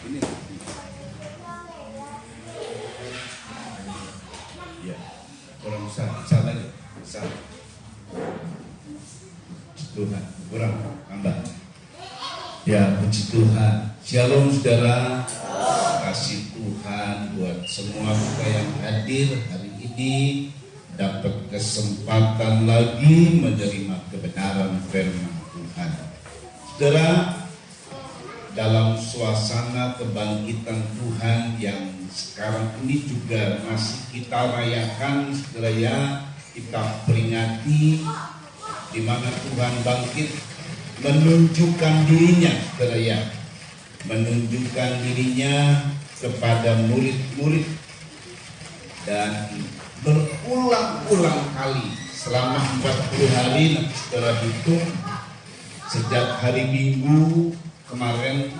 Ini. Ya, kurang besar lagi, besar. Tuhan, kurang tambah. Ya, puji Tuhan. Shalom saudara. Kasih Tuhan buat semua kita yang hadir hari ini dapat kesempatan lagi menerima kebenaran firman Tuhan. Saudara, dalam suasana kebangkitan Tuhan yang sekarang ini juga masih kita rayakan, saudara ya, kita peringati di mana Tuhan bangkit menunjukkan dirinya, saudara ya, menunjukkan dirinya kepada murid-murid dan berulang-ulang kali selama 40 hari. Nanti saudara hitung sejak hari Minggu kemarin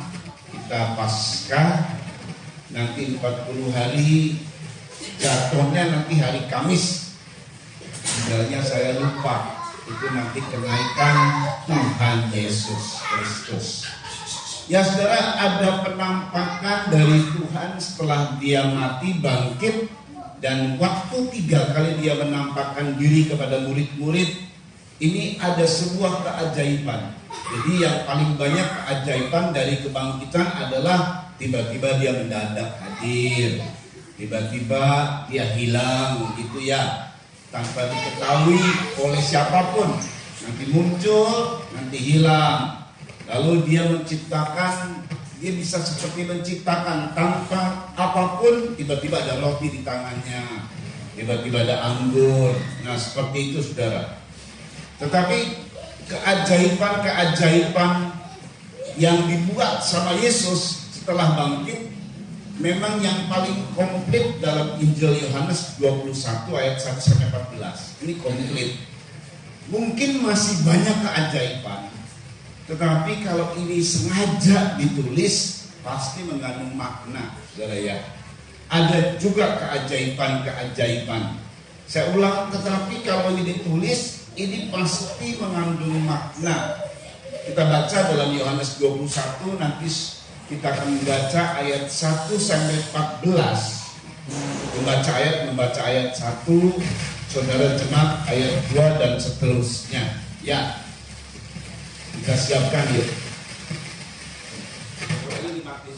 kita Paskah, nanti 40 hari jatuhnya nanti hari Kamis. Sebenarnya saya lupa, itu nanti kenaikan Tuhan Yesus Kristus. Ya saudara, ada penampakan dari Tuhan setelah dia mati bangkit, dan waktu 3 kali dia menampakkan diri kepada murid-murid. Ini ada sebuah keajaiban. Jadi yang paling banyak keajaiban dari kebangkitan adalah tiba-tiba dia mendadak hadir, tiba-tiba dia hilang gitu ya, tanpa diketahui oleh siapapun. Nanti muncul, nanti hilang. Lalu dia menciptakan, dia bisa seperti menciptakan tanpa apapun, tiba-tiba ada roti di tangannya, tiba-tiba ada anggur. Nah seperti itu saudara. Tetapi keajaiban-keajaiban yang dibuat sama Yesus setelah bangkit memang yang paling komplit dalam Injil Yohanes 21 ayat 1-14. Ini komplit. Mungkin masih banyak keajaiban, tetapi kalau ini sengaja ditulis pasti mengandung makna, saudara ya. Ada juga keajaiban-keajaiban. Saya ulang, tetapi kalau ini ditulis, ini pasti mengandung makna. Kita baca dalam Yohanes 21, nanti kita akan membaca ayat 1-14. Membaca ayat 1, saudara jemaat ayat 2 dan seterusnya. Ya. Kita siapkan yuk. Ini mati.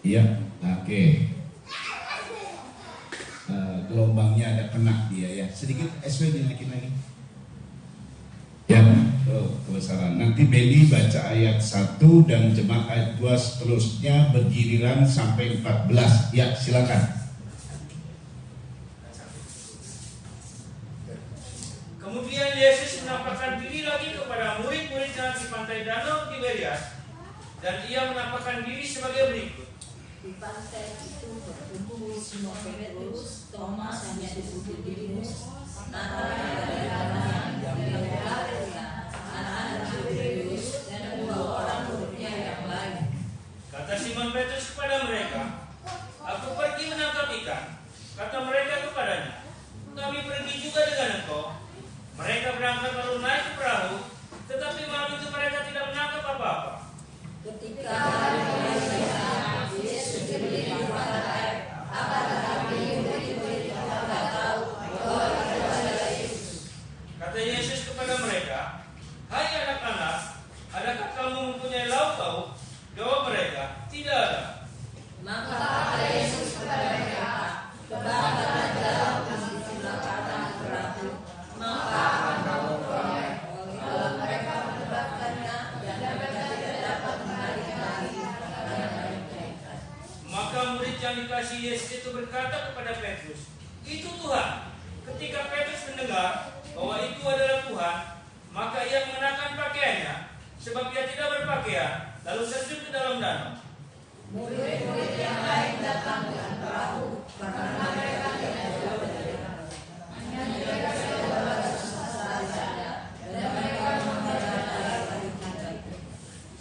Iya, oke. Gelombangnya ada kena dia ya. Sedikit SW dinaikin lagi. Ya, kebesaran. Nanti Beni baca ayat 1 dan jemaat ayat 2 seterusnya bergiliran sampai 14. Ya, silakan. Kemudian Yesus menampakkan diri lagi kepada murid-muridnya di pantai Danau Tiberias, dan ia menampakkan diri sebagai berikut. Di pantai itu bertemu Simon Petrus, Thomas yang disebut Didimus, Nathanael dari Galilea, anak Zebedeus, dan 2 orang muridnya yang lain. Kata Simon Petrus kepada mereka, "Aku pergi menangkap ikan." Kata mereka kepadanya, "Kami pergi juga dengan engkau." Mereka berangkat lalu naik ke perahu, tetapi malam itu mereka tidak menangkap apa-apa. Ketika hari Pengajian, Yesus berdiri di pantai, akan tetapi murid-murid tidak tahu bahwa itu adalah Yesus. Kata Yesus kepada mereka, "Hai anak-anak, adakah kamu mempunyai lauk pauk?" Jawab mereka, "Tidak ada." Maka kata Yesus kepada mereka, "Tebarkanlah dalam sebelah kanan perahu, maka akan kamu peroleh." Kalau mereka menebakkannya dan mereka tidak dapat menarik lagi karena mereka. Maka murid yang dikasih Yesus itu berkata kepada Petrus, "Itu Tuhan." Ketika Petrus mendengar bahwa itu adalah Tuhan, maka ia mengenakan pakaiannya, sebab ia tidak berpakaian, lalu terjun ke dalam danau. Murid-murid yang lain datang dengan perahu karena mereka tidak jauh dari danau. Hanya mereka saja saja, dan mereka menghadap itu.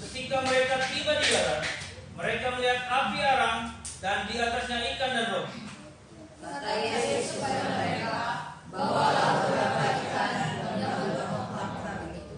Ketika mereka tiba di darat, mereka melihat api arang dan di atasnya ikan dan roti. Kata Yesus kepada mereka, "Bawalah beberapa ikan dan beberapa perahu itu."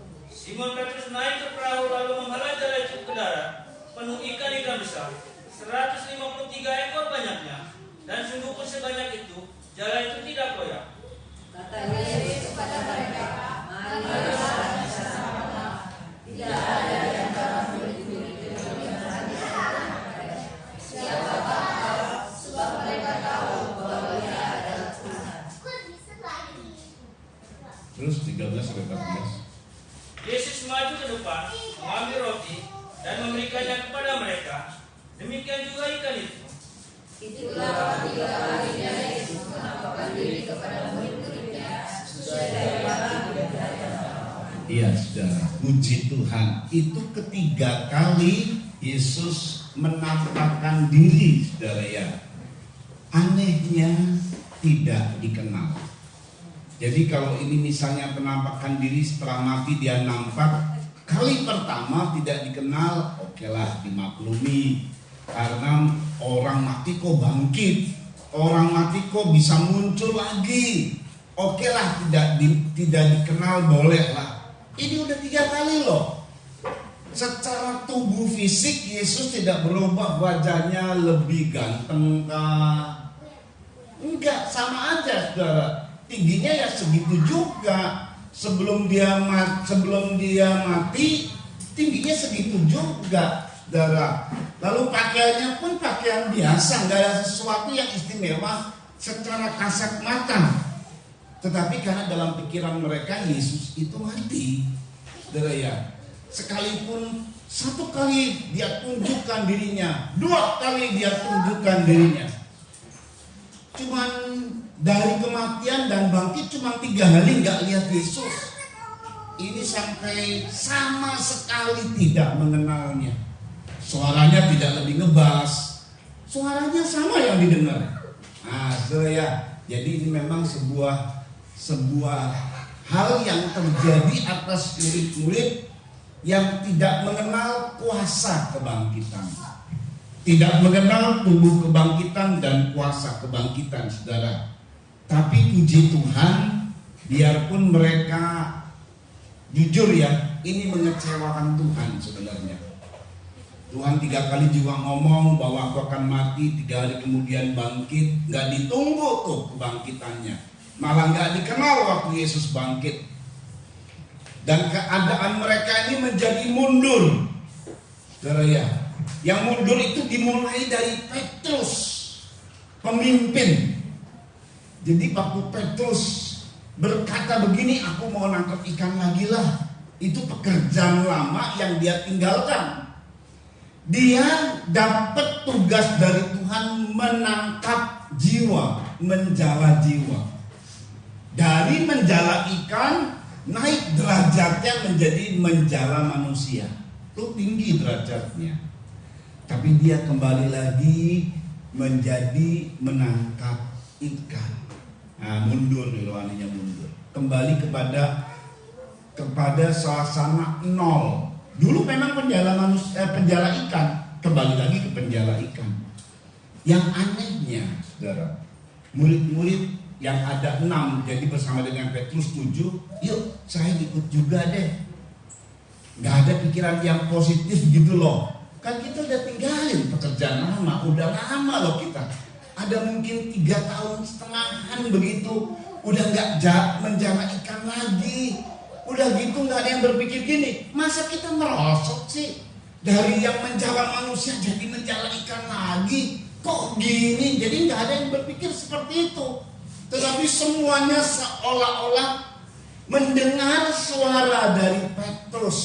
Terus 13 sampai 14. Yesus maju ke depan, mengambil roti dan memberikannya kepada mereka. Demikian juga ikan itu. Itulah ketiga kalinya Yesus menampakkan diri kepada murid-muridnya sesuai dengan yang diajarkan Allah. Iya, saudara, puji Tuhan. Itu ketiga kali Yesus menampakkan diri, saudara ya. Anehnya tidak dikenal. Jadi kalau ini misalnya penampakan diri setelah mati dia nampak, kali pertama tidak dikenal, okelah dimaklumi. Karena orang mati kok bangkit, orang mati kok bisa muncul lagi, okelah tidak dikenal, bolehlah. Ini udah 3 kali loh. Secara tubuh fisik Yesus tidak berubah, wajahnya lebih ganteng kah? Enggak, sama aja saudara. Tingginya ya segitu juga. Sebelum dia mati tingginya segitu juga, saudara. Lalu pakaiannya pun pakaian biasa, nggak ada sesuatu yang istimewa secara kasat mata. Tetapi karena dalam pikiran mereka Yesus itu mati, saudara ya. Sekalipun 1 kali dia tunjukkan dirinya, 2 kali dia tunjukkan dirinya. Cuman dari kematian dan bangkit cuma 3 kali nggak lihat Yesus. Ini sampai sama sekali tidak mengenalnya. Suaranya tidak lebih ngebas, suaranya sama yang didengar. Nah, saudara, jadi ini memang sebuah hal yang terjadi atas murid-murid yang tidak mengenal kuasa kebangkitan, tidak mengenal tubuh kebangkitan dan kuasa kebangkitan, saudara. Tapi puji Tuhan, biarpun mereka jujur ya, ini mengecewakan Tuhan sebenarnya. Tuhan 3 kali juga ngomong bahwa aku akan mati, 3 hari kemudian bangkit. Gak ditunggu tuh kebangkitannya, malah gak dikenal waktu Yesus bangkit. Dan keadaan mereka ini menjadi mundur, saudara ya. Yang mundur itu dimulai dari Petrus, pemimpin. Jadi waktu Petrus berkata begini, aku mau nangkap ikan lagi lah, itu pekerjaan lama yang dia tinggalkan. Dia dapat tugas dari Tuhan menangkap jiwa, menjala jiwa. Dari menjala ikan naik derajatnya menjadi menjala manusia. Itu tinggi derajatnya. Tapi dia kembali lagi menjadi menangkap ikan. Nah, mundur nih, rohaninya mundur. Kembali kepada suasana nol. Dulu memang penjala ikan, kembali lagi ke penjala ikan. Yang anehnya, saudara, murid-murid yang ada 6, jadi bersama dengan Petrus 7, yuk saya ikut juga deh. Gak ada pikiran yang positif gitu loh. Kan kita udah tinggalin pekerjaan lama, udah lama loh kita. Ada mungkin 3,5 tahun begitu, udah gak menjala ikan lagi. Udah gitu gak ada yang berpikir gini, masa kita merosot sih? Dari yang menjala manusia jadi menjala ikan lagi, kok gini? Jadi gak ada yang berpikir seperti itu. Tetapi semuanya seolah-olah mendengar suara dari Petrus.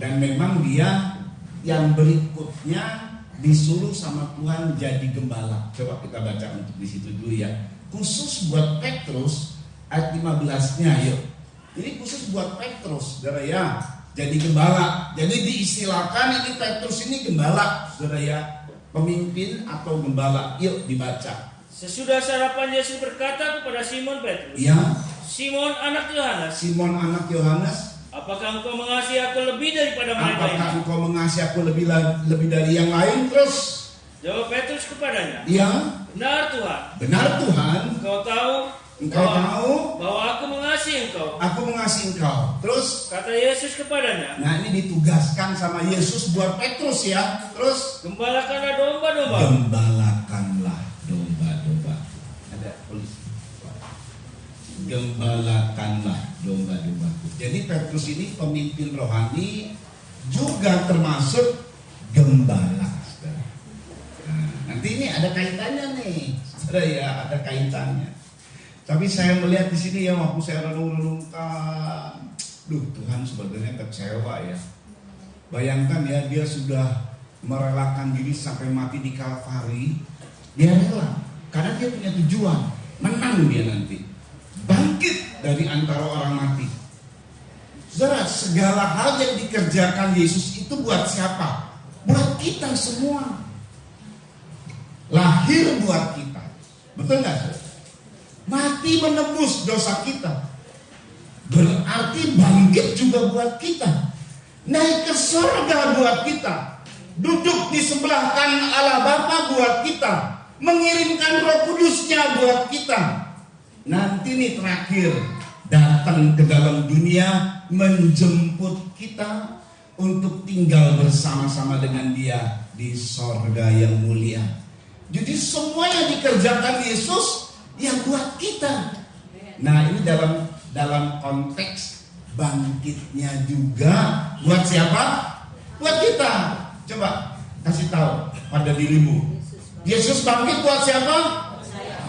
Dan memang dia yang berikutnya disuruh sama Tuhan jadi gembala. Coba kita baca untuk di situ dulu ya. Khusus buat Petrus ayat 15-nya yuk. Ini khusus buat Petrus, saudara ya. Jadi gembala. Jadi diistilahkan ini Petrus ini gembala, saudara ya. Pemimpin atau gembala. Yuk dibaca. Sesudah sarapan Yesus berkata kepada Simon Petrus, Ya. Simon anak Yohanes, Simon anak Yohanes, apakah engkau mengasihi aku lebih daripada mereka ini? apakah engkau mengasihi aku lebih dari yang lain? Terus Jawab Petrus kepadanya, ya, benar Tuhan. benar Tuhan. Engkau tahu bahwa aku mengasihi engkau. Aku mengasihi engkau. Terus Kata Yesus kepadanya, nah ini ditugaskan sama Yesus buat Petrus ya. Terus gembalakanlah domba-domba. gembalakanlah domba-domba. Ada polisi. Gembalakanlah domba-domba. Jadi Petrus ini pemimpin rohani juga termasuk gembala. Saudara. Nah, nanti ini ada kaitannya nih, saudara ya, ada kaitannya. Tapi saya melihat di sini ya, waktu saya renung-renungkan, Tuhan sebenarnya kecewa ya. Bayangkan ya, dia sudah merelakan diri sampai mati di Kalvari. Dia rela karena dia punya tujuan, menang dia nanti, bangkit dari antara orang mati. Saudara, segala hal yang dikerjakan Yesus itu buat siapa? Buat kita semua. Lahir buat kita, betul nggak? Mati menebus dosa kita, berarti bangkit juga buat kita. Naik ke surga buat kita, duduk di sebelah kanan Allah Bapa buat kita, mengirimkan Roh Kudusnya buat kita. Nanti nih terakhir, datang ke dalam dunia menjemput kita untuk tinggal bersama-sama dengan Dia di sorga yang mulia. Jadi semua yang dikerjakan Yesus yang buat kita. Nah, ini dalam konteks bangkitnya juga buat siapa? Buat kita. Coba kasih tahu pada dirimu. Yesus bangkit buat siapa?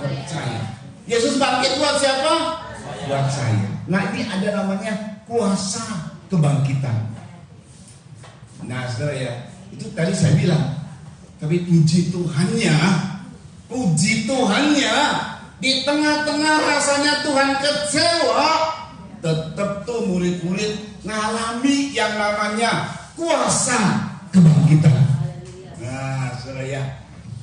Buat saya. Yesus bangkit buat siapa? Buat saya. Nah, ini ada namanya kuasa kebangkitan. Nah, saudara ya, itu tadi saya bilang. Tapi puji Tuhannya, di tengah-tengah rasanya Tuhan kecewa, tetap tuh murid-murid ngalami yang namanya kuasa kebangkitan. Nah, saudara ya,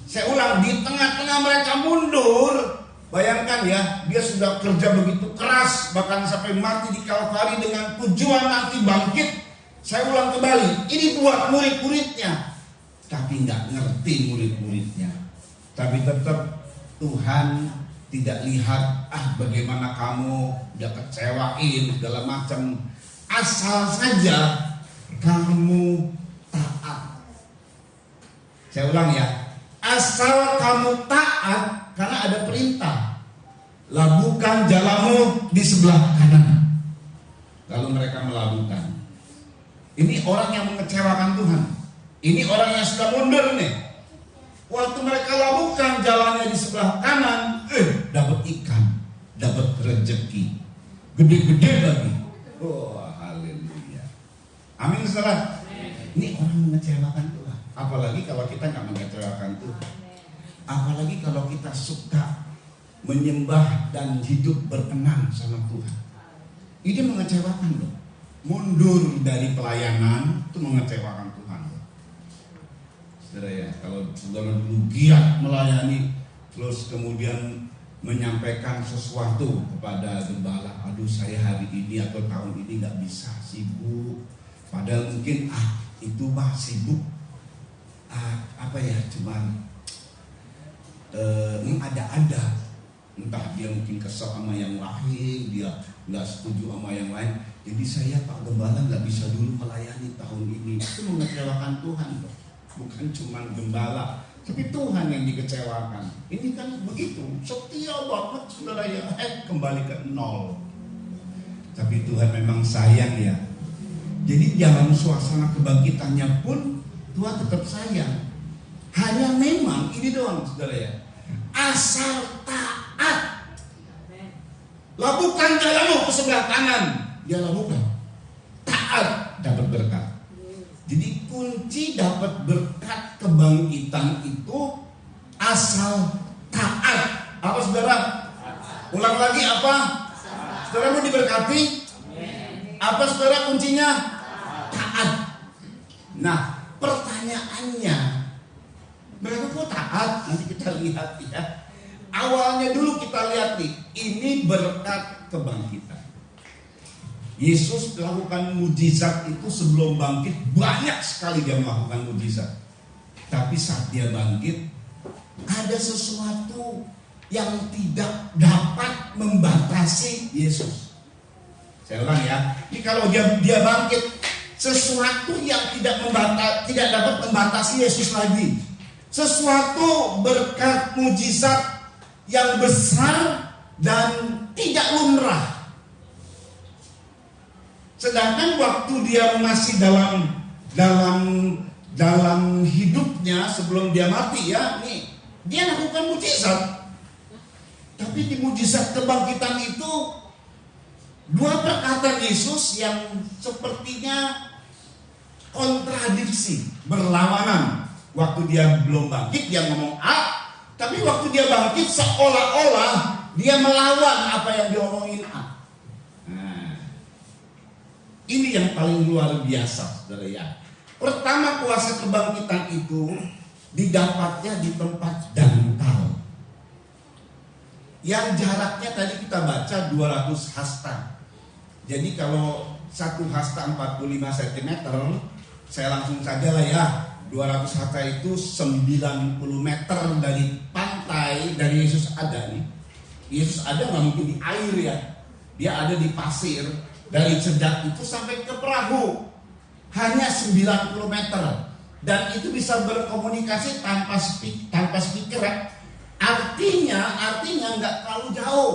saya ulang, di tengah-tengah mereka mundur. Bayangkan ya, dia sudah kerja begitu keras, bahkan sampai mati di Kalvari dengan tujuan nanti bangkit. Saya ulang kembali, ini buat murid-muridnya. Tapi nggak ngerti murid-muridnya. Tapi tetap Tuhan tidak lihat, bagaimana kamu udah kecewain segala macam. Asal saja kamu taat. Saya ulang ya, asal kamu taat, karena ada perintah. Labuhkan jalamu di sebelah kanan. Lalu mereka melabuhkan. Ini orang yang mengecewakan Tuhan. Ini orang yang sudah mundur nih. Waktu mereka labuhkan jalannya di sebelah kanan, dapat ikan, dapat rezeki, gede-gede lagi. Oh, haleluya. Amin, saudara. Ini orang mengecewakan Tuhan. Apalagi kalau kita nggak mengecewakan Tuhan. Apalagi kalau kita suka menyembah dan hidup berkenan sama Tuhan. Ini mengecewakan loh. Mundur dari pelayanan itu mengecewakan Tuhan. Saudara ya, kalau saudara dulu giat melayani, terus kemudian menyampaikan sesuatu kepada gembala, aduh saya hari ini atau tahun ini nggak bisa, sibuk. Padahal mungkin itu mah sibuk, cuman ada-ada. Entah dia mungkin kesal sama yang lain, dia nggak setuju sama yang lain. Jadi saya Pak Gembala nggak bisa dulu melayani tahun ini. Itu mengecewakan Tuhan loh. Bukan cuma gembala, tapi Tuhan yang dikecewakan. Ini kan begitu, setia banget saudara ya, kembali ke nol. Tapi Tuhan memang sayang ya. Jadi dalam suasana kebangkitannya pun Tuhan tetap sayang. Hanya memang ini doang saudara ya, asal taat. Labuhkan jalanmu ke sebelah kanan, dia labuhkan. Taat dapat berkat. Jadi kunci dapat berkat kebangkitan itu asal taat. Apa saudara? Ulang lagi apa? Saudara mau diberkati? Apa saudara kuncinya? Taat. Nah, pertanyaannya, mereka kok taat? Nanti kita lihat ya. Awalnya dulu kita lihat nih, ini berkat kebangkitan. Yesus melakukan mujizat itu sebelum bangkit, banyak sekali dia melakukan mujizat. Tapi saat dia bangkit, ada sesuatu yang tidak dapat membatasi Yesus. Saya ulang ya, ini kalau dia bangkit, sesuatu yang tidak dapat membatasi Yesus lagi. Sesuatu berkat mujizat yang besar dan tidak lumrah. Sedangkan waktu dia masih dalam hidupnya sebelum dia mati ya, nih dia lakukan mujizat. Tapi di mujizat kebangkitan itu dua perkataan Yesus yang sepertinya kontradiksi, berlawanan. Waktu dia belum bangkit dia ngomong A, tapi waktu dia bangkit seolah-olah dia melawan apa yang diomongin A. Nah, ini yang paling luar biasa, saudara ya. Pertama, kuasa kebangkitan itu didapatnya di tempat dangkal yang jaraknya tadi kita baca 200 hasta. Jadi kalau satu hasta 45 cm, saya langsung saja lah ya, 200 hasta itu 90 meter dari pantai. Dari Yesus ada nih. Yesus ada nggak mungkin di air ya, dia ada di pasir. Dari Cedak itu sampai ke perahu hanya 90 meter, dan itu bisa berkomunikasi tanpa speaker. Artinya nggak terlalu jauh.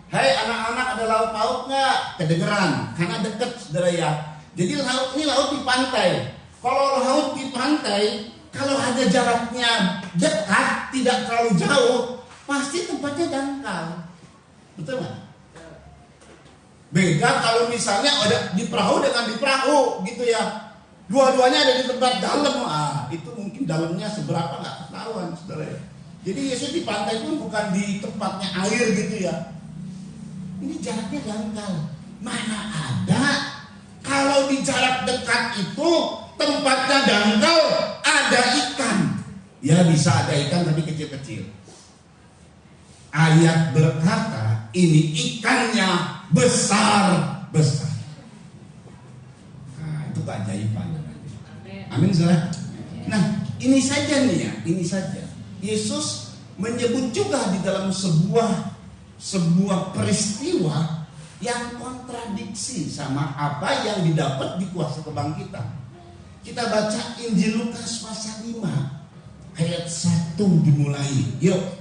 Hai anak-anak, ada laut pauk nggak? Kedengeran karena deket, saudara ya. Jadi laut ini laut di pantai. Kalau laut di pantai, kalau ada jaraknya dekat, tidak terlalu jauh, pasti tempatnya dangkal. Betul nggak? Beda kalau misalnya ada di perahu dengan di perahu gitu ya. Dua-duanya ada di tempat dalam. Itu mungkin dalamnya seberapa nggak ketahuan, saudara ya. Jadi Yesus di pantai pun bukan di tempatnya air gitu ya. Ini jaraknya dangkal. Mana ada kalau di jarak dekat itu tempatnya dangkal ada ikan. Ya bisa ada ikan tapi kecil-kecil. Ayat berkata ini ikannya besar-besar. Nah, itu keajaiban. Amin, saudara. Nah, ini saja nih ya, ini saja. Yesus menyebut juga di dalam sebuah peristiwa yang kontradiksi sama apa yang didapat di kuasa kebangkitan. Kita baca Injil Lukas pasal 5 ayat 1 dimulai. Yuk.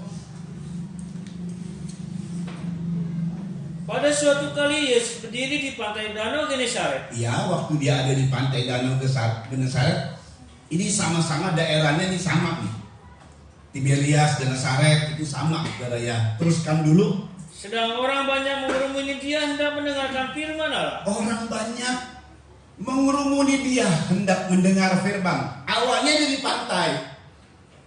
Pada suatu kali Yesus berdiri di pantai Danau Genesaret. Ya, waktu dia ada di pantai Danau Genesaret, ini sama-sama daerahnya ini sama nih. Tiberias, Genesaret itu sama, saudara ya. Teruskan dulu. Sedang orang banyak mengerumuni dia hendak mendengarkan firman Allah. Orang banyak mengerumuni dia hendak mendengar firman. Awalnya dia di pantai.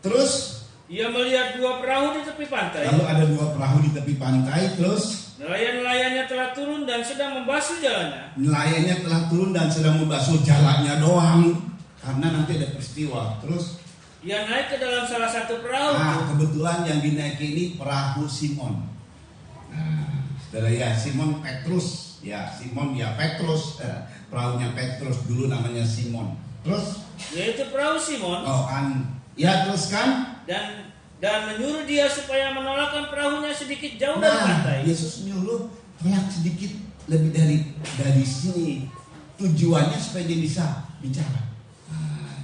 Terus Ia melihat dua perahu di tepi pantai. lalu ada dua perahu di tepi pantai. Terus Nelayan-nelayannya telah turun dan sedang membasuh jalannya. nelayannya telah turun dan sedang membasuh jalannya doang, karena nanti ada peristiwa. Terus Ia naik ke dalam salah satu perahu. kebetulan yang dinaiki ini perahu Simon. Nah, saudara ya, Simon Petrus. Ya, Simon ya Petrus. Perahunya Petrus dulu namanya Simon. Terus Yaitu perahu Simon. Ya teruskan. Dan menyuruh dia supaya menolakkan perahunya sedikit jauh dari pantai. Yesus nyuruh tolak sedikit lebih dari sini. Tujuannya supaya dia bisa bicara.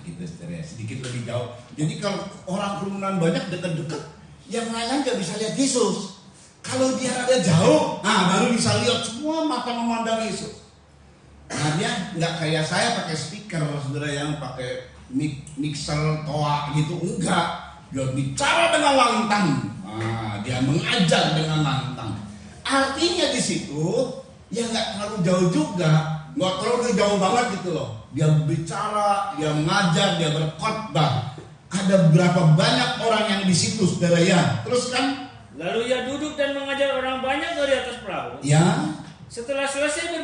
Gitu, sedikit lebih jauh. Jadi kalau orang kerumunan banyak dekat-dekat, yang lain nggak bisa lihat Yesus. Kalau dia ada jauh, baru bisa lihat, semua mata memandang Yesus. Nah, dia nggak kayak saya pakai speaker, saudara, yang pakai mixer toa gitu, enggak. Dia bicara dengan lantang. Dia mengajar dengan lantang. Artinya di situ ya nggak terlalu jauh juga, nggak terlalu jauh banget gitu loh. Dia bicara, dia mengajar, dia berkhotbah. Ada berapa banyak orang yang di situ, saudara ya. Terus kan? Lalu ia duduk dan mengajar orang banyak dari atas perahu. Ya. Setelah selesai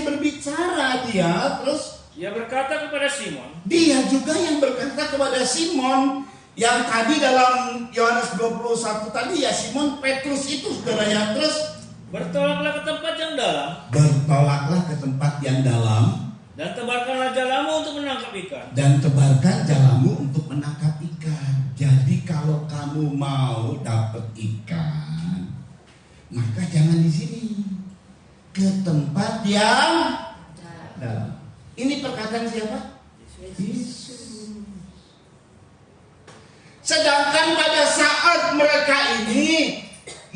berbicara dia, terus ia berkata kepada Simon. Dia juga yang berkata kepada Simon, yang tadi dalam Yohanes 21 tadi ya, Simon Petrus itu, saudara ya. Terus bertolaklah ke tempat yang dalam. Dan tebarkanlah jalamu untuk menangkap ikan. Jadi kalau kamu mau dapat ikan, maka jangan di sini, ke tempat yang dalam. Ini perkataan siapa? Yesus. Sedangkan pada saat mereka ini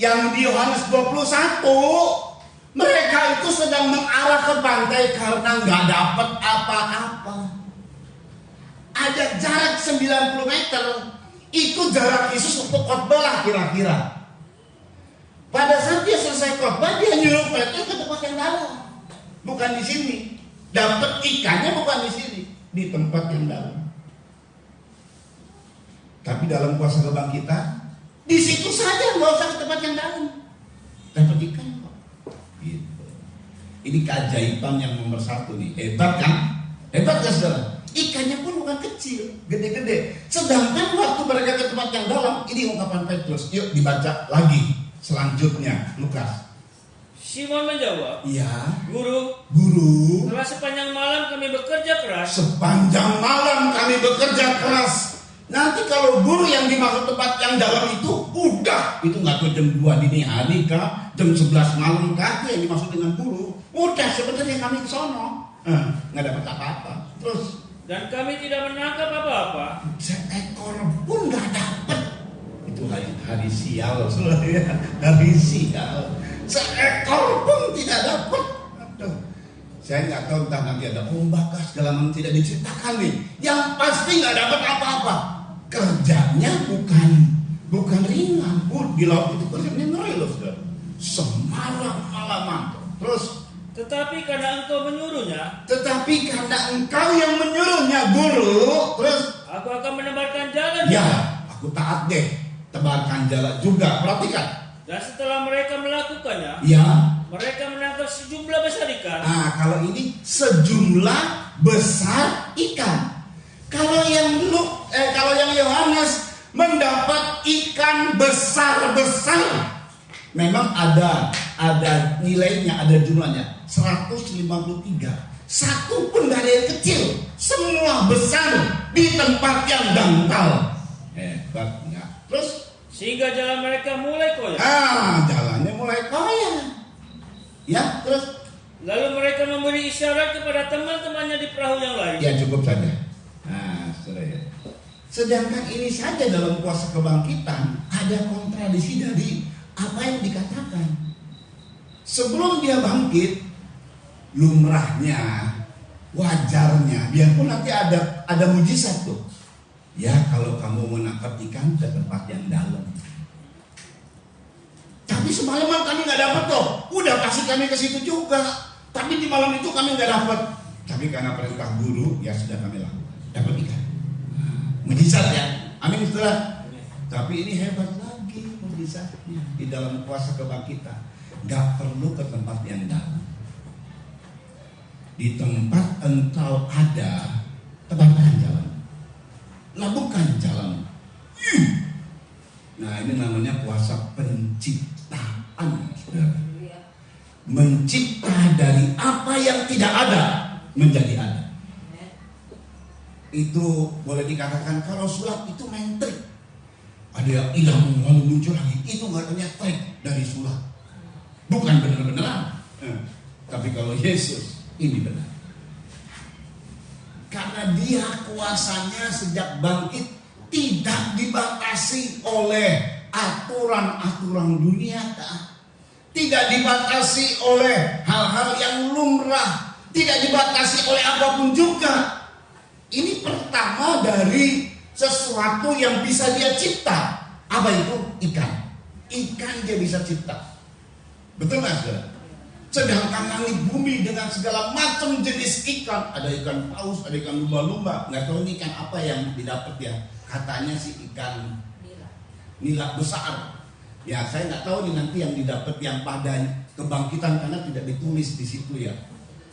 yang di Yohanes 21, mereka itu sedang mengarah ke pantai karena nggak dapat apa-apa. Ada jarak 90 meter. Itu jarak Yesus untuk khotbah lah kira-kira. Pada saat dia selesai khotbah, dia nyuruh mereka ke tempat yang dalam. Bukan di sini. Dapat ikannya bukan di sini, di tempat yang dalam. Tapi dalam kuasa kebangkitan, di situ saja, nggak usah ke tempat yang dalam. Dapat ikan kok. Gitu. Ini keajaiban yang nomor satu nih. Hebat kan? Hebat kan saudara? Ikannya pun bukan kecil, gede-gede. Sedangkan waktu mereka ke tempat yang dalam, ini ungkapan Petrus. Yuk dibaca lagi selanjutnya, Lukas. Simon menjawab, Iya, Guru, Guru, telah sepanjang malam kami bekerja keras. sepanjang malam kami bekerja keras. Nanti kalau guru yang dimaksud tempat yang dalam itu udah, itu nggak tuh jam 2 dini hari kah, jam 11 malam kah, itu yang dimaksud dengan guru. Udah sebenarnya kami ke sono, nggak dapat apa-apa. Terus Dan kami tidak menangkap apa-apa. seekor pun nggak dapat. Itu hari sial, saudara. Hari sial. Seekor pun tidak dapat. Aduh. Saya nggak tahu entah nanti ada ombak kah segala macam, tidak diceritakan nih. Yang pasti nggak dapat apa-apa. Kerjanya bukan ringan. Di laut itu kerjanya ngeri loh, saudara. Semalam-malaman. Terus Tetapi karena engkau menyuruhnya, tetapi karena engkau yang menyuruhnya, Guru, terus aku akan menebarkan jalan. ya, aku taat deh. Tebarkan jalan juga. Perhatikan. Dan setelah mereka melakukannya, Ya. mereka menangkap sejumlah besar ikan. Nah, kalau ini sejumlah besar ikan. Kalau yang Yohanes mendapat ikan besar-besar, memang ada nilainya, ada jumlahnya 153. Satu pun dari yang kecil, semua besar di tempat yang dangkal. Hebat nggak? Terus Sehingga jalan mereka mulai koyak. jalannya mulai koyak. Ya, terus Lalu mereka memberi isyarat kepada teman-temannya di perahu yang lain. ya cukup saja. Nah, saudara. Sedangkan ini saja dalam kuasa kebangkitan ada kontradiksi dari apa yang dikatakan. Sebelum dia bangkit, lumrahnya, wajarnya, biarpun nanti ada mujizat tuh. Ya, kalau kamu menangkap ikan ke tempat yang dalam. Tapi semalam kami nggak dapat toh. Udah pasti kami ke situ juga. Tapi di malam itu kami nggak dapat. Tapi karena perintah guru, ya sudah kami lakukan. Dapat ikan. Mujizat ya. Amin saudara. Tapi ini hebat lagi mujizatnya di dalam kuasa kebangkitan. Gak perlu ke tempat yang dalam. Di tempat engkau ada, tebarkan jalan. Lakukan jalan. Nah, ini namanya kuasa penciptaan, saudara. Mencipta dari apa yang tidak ada menjadi ada. Itu boleh dikatakan kalau sulap itu main trik. Ada yang hilang lalu muncul lagi. Itu nggak punya trik dari sulap. Bukan benar-benar. Tapi kalau Yesus ini benar. Karena dia kuasanya sejak bangkit tidak dibatasi oleh aturan-aturan dunia, tidak dibatasi oleh hal-hal yang lumrah, tidak dibatasi oleh apapun juga. Ini pertama dari sesuatu yang bisa dia cipta. Apa itu? Ikan. Ikan dia bisa cipta. Betul nggak saudara? Sedangkan langit bumi dengan segala macam jenis ikan, ada ikan paus, ada ikan lumba-lumba, nggak tahu ini ikan apa yang didapat ya. Katanya sih ikan nila besar. Ya saya nggak tahu nih nanti yang didapat yang pada kebangkitan karena tidak ditulis di situ ya.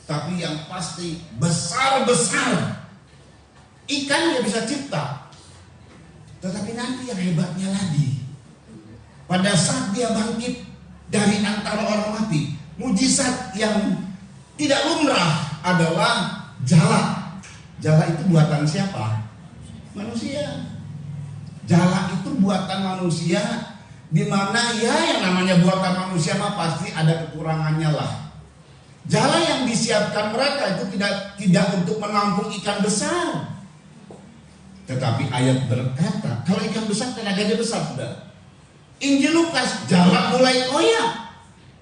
Tapi yang pasti besar-besar ikan dia bisa cipta. Tetapi nanti yang hebatnya lagi, pada saat dia bangkit dari antara orang mati, mujizat yang tidak lumrah adalah jala. Jala itu buatan siapa? Manusia. Jala itu buatan manusia, di mana ya yang namanya buatan manusia mah pasti ada kekurangannya lah. Jala yang disiapkan mereka itu tidak untuk menampung ikan besar. Tetapi ayat berkata, kalau ikan besar tenaganya besar sudah. Injil Lukas jala mulai koyak.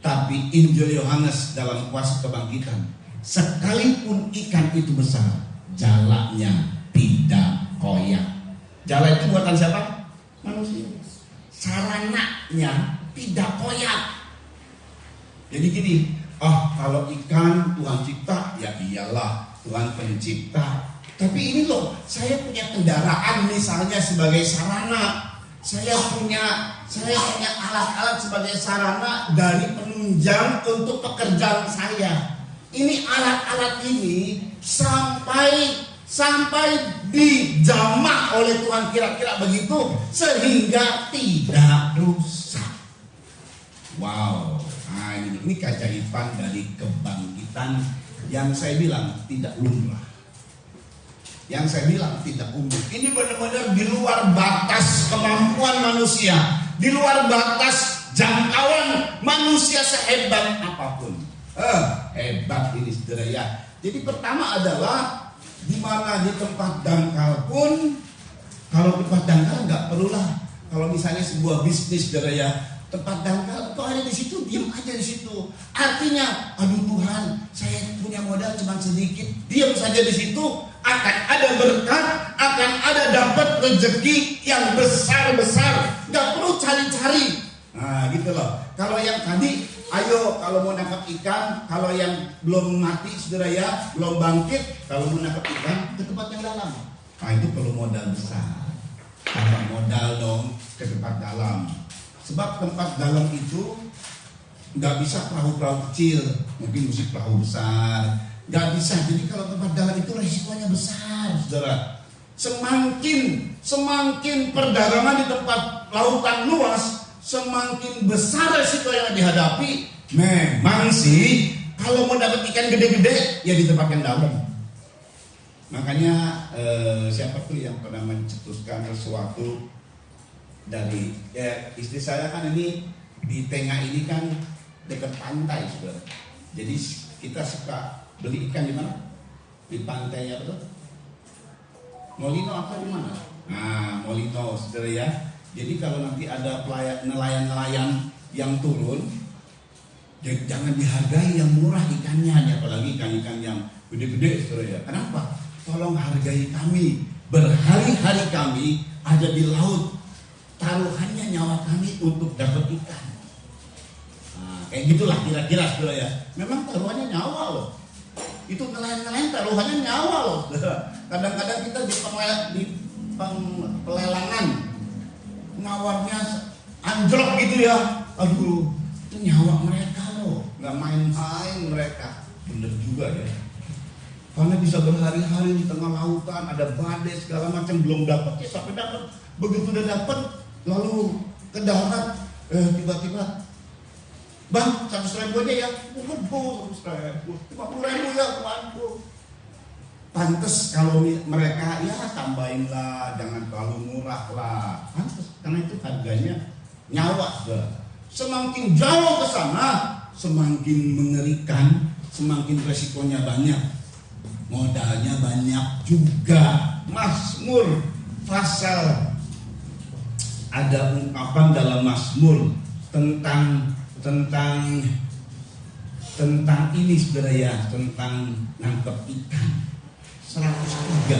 Tapi Injil Yohanes dalam kuasa kebangkitan, sekalipun ikan itu besar, jalanya tidak koyak. Jala itu buatan siapa? Manusia. Sarananya tidak koyak. Jadi gini, kalau ikan Tuhan cipta, ya iyalah Tuhan pencipta. Tapi ini loh, saya punya kendaraan misalnya sebagai sarana. Saya punya alat-alat sebagai sarana dari penunjang untuk pekerjaan saya. Ini alat-alat ini sampai dijamak oleh Tuhan kira-kira begitu sehingga tidak rusak. Wow, nah ini keajaiban dari kebangkitan yang saya bilang tidak lumrah. Yang saya bilang tidak umum. Ini benar-benar di luar batas kemampuan manusia, di luar batas jangkauan manusia sehebat apapun. Hebat ini saudara ya. Jadi pertama adalah di mana di tempat dangkal pun, kalau tempat dangkal nggak perlulah. Kalau misalnya sebuah bisnis saudara ya, tempat dangkal itu ada di situ, diam aja di situ. Artinya, aduh Tuhan, saya punya modal cuma sedikit, diam saja di situ. Akan ada berkat, akan ada dapat rezeki yang besar-besar. Nggak perlu cari-cari. Nah gitu loh. Kalau yang tadi, ayo kalau mau nangkap ikan, kalau yang belum mati saudara ya, belum bangkit, kalau mau nangkap ikan ke tempat yang dalam. Nah itu perlu modal besar. Tambah modal dong ke tempat dalam. Sebab tempat dalam itu nggak bisa perahu-perahu kecil, mungkin mesti perahu besar. Nggak bisa. Jadi kalau tempat dalam itu resikonya besar, saudara. Semakin perdagangan di tempat lautan luas, semakin besar resiko yang dihadapi. Memang sih, kalau mau dapat ikan gede-gede, ya di tempat yang dalam. Makanya siapa tuh yang pernah mencetuskan sesuatu dari istri saya kan ini di tengah ini kan dekat pantai, saudara. Jadi kita suka beli ikan di mana? Di pantai ya betul? Molino apa di mana? Nah, Molino saudara ya. Jadi kalau nanti ada nelayan-nelayan yang turun, jangan dihargai yang murah ikannya, apalagi ikan-ikan yang gede-gede saudara ya. Kenapa? Tolong hargai kami. Berhari-hari kami ada di laut. Taruhannya nyawa kami untuk dapat ikan. Nah, kayak gitulah kira-kira saudara ya. Memang taruhannya nyawa loh. Itu nelayan-nelayan taruhannya nyawa loh. Kadang-kadang kita di pelelangan nawarnya anjlok gitu ya. Aduh, itu nyawa mereka loh. Nggak main-main mereka. Bener juga ya. Karena bisa berhari-hari di tengah lautan, ada badai segala macam, belum dapat ya sampai dapat. Begitu udah dapat, lalu ke darat, tiba-tiba, Bang, 100.000 aja ya. Waduh, 100.000, 50.000 ya, waduh. Pantes kalau mereka ya tambahin lah, jangan terlalu murah lah. Pantes, karena itu harganya nyawa. Semakin jauh ke sana, semakin mengerikan, semakin resikonya banyak, modalnya banyak juga. Mazmur pasal, ada ungkapan dalam Mazmur tentang ini saudara ya, tentang nangkep ikan. 103.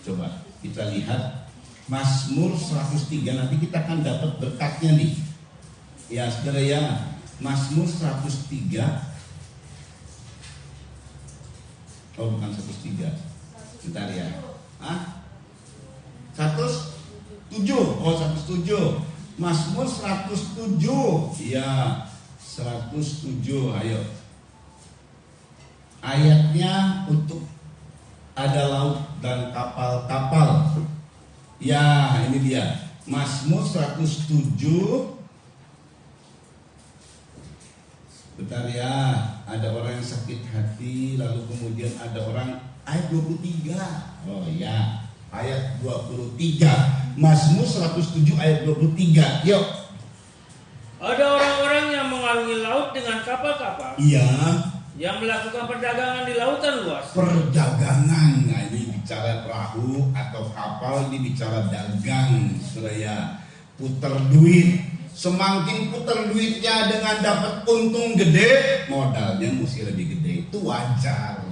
Coba kita lihat Mazmur 103, nanti kita akan dapat berkatnya nih. Ya saudara ya, Mazmur 103. Oh bukan 103. Bentar ya. 107. Oh 107. Mazmur 107. Iya, 107. Ayo. Ayatnya untuk ada laut dan kapal-kapal. Ya, ini dia. Mazmur 107. Bentar ya, ada orang yang sakit hati, lalu kemudian ada orang, ayat 23. Oh ya, ayat 23. Mazmur 107 ayat 23. Yuk. Ada orang-orang yang mengarungi laut dengan kapal-kapal. Iya. Yang melakukan perdagangan di lautan luas. Perdagangan, nah ini bicara perahu atau kapal, ini bicara dagang, saudara. Putar duit. Semakin putar duitnya dengan dapat untung gede, modalnya mesti lebih gede. Itu wajar.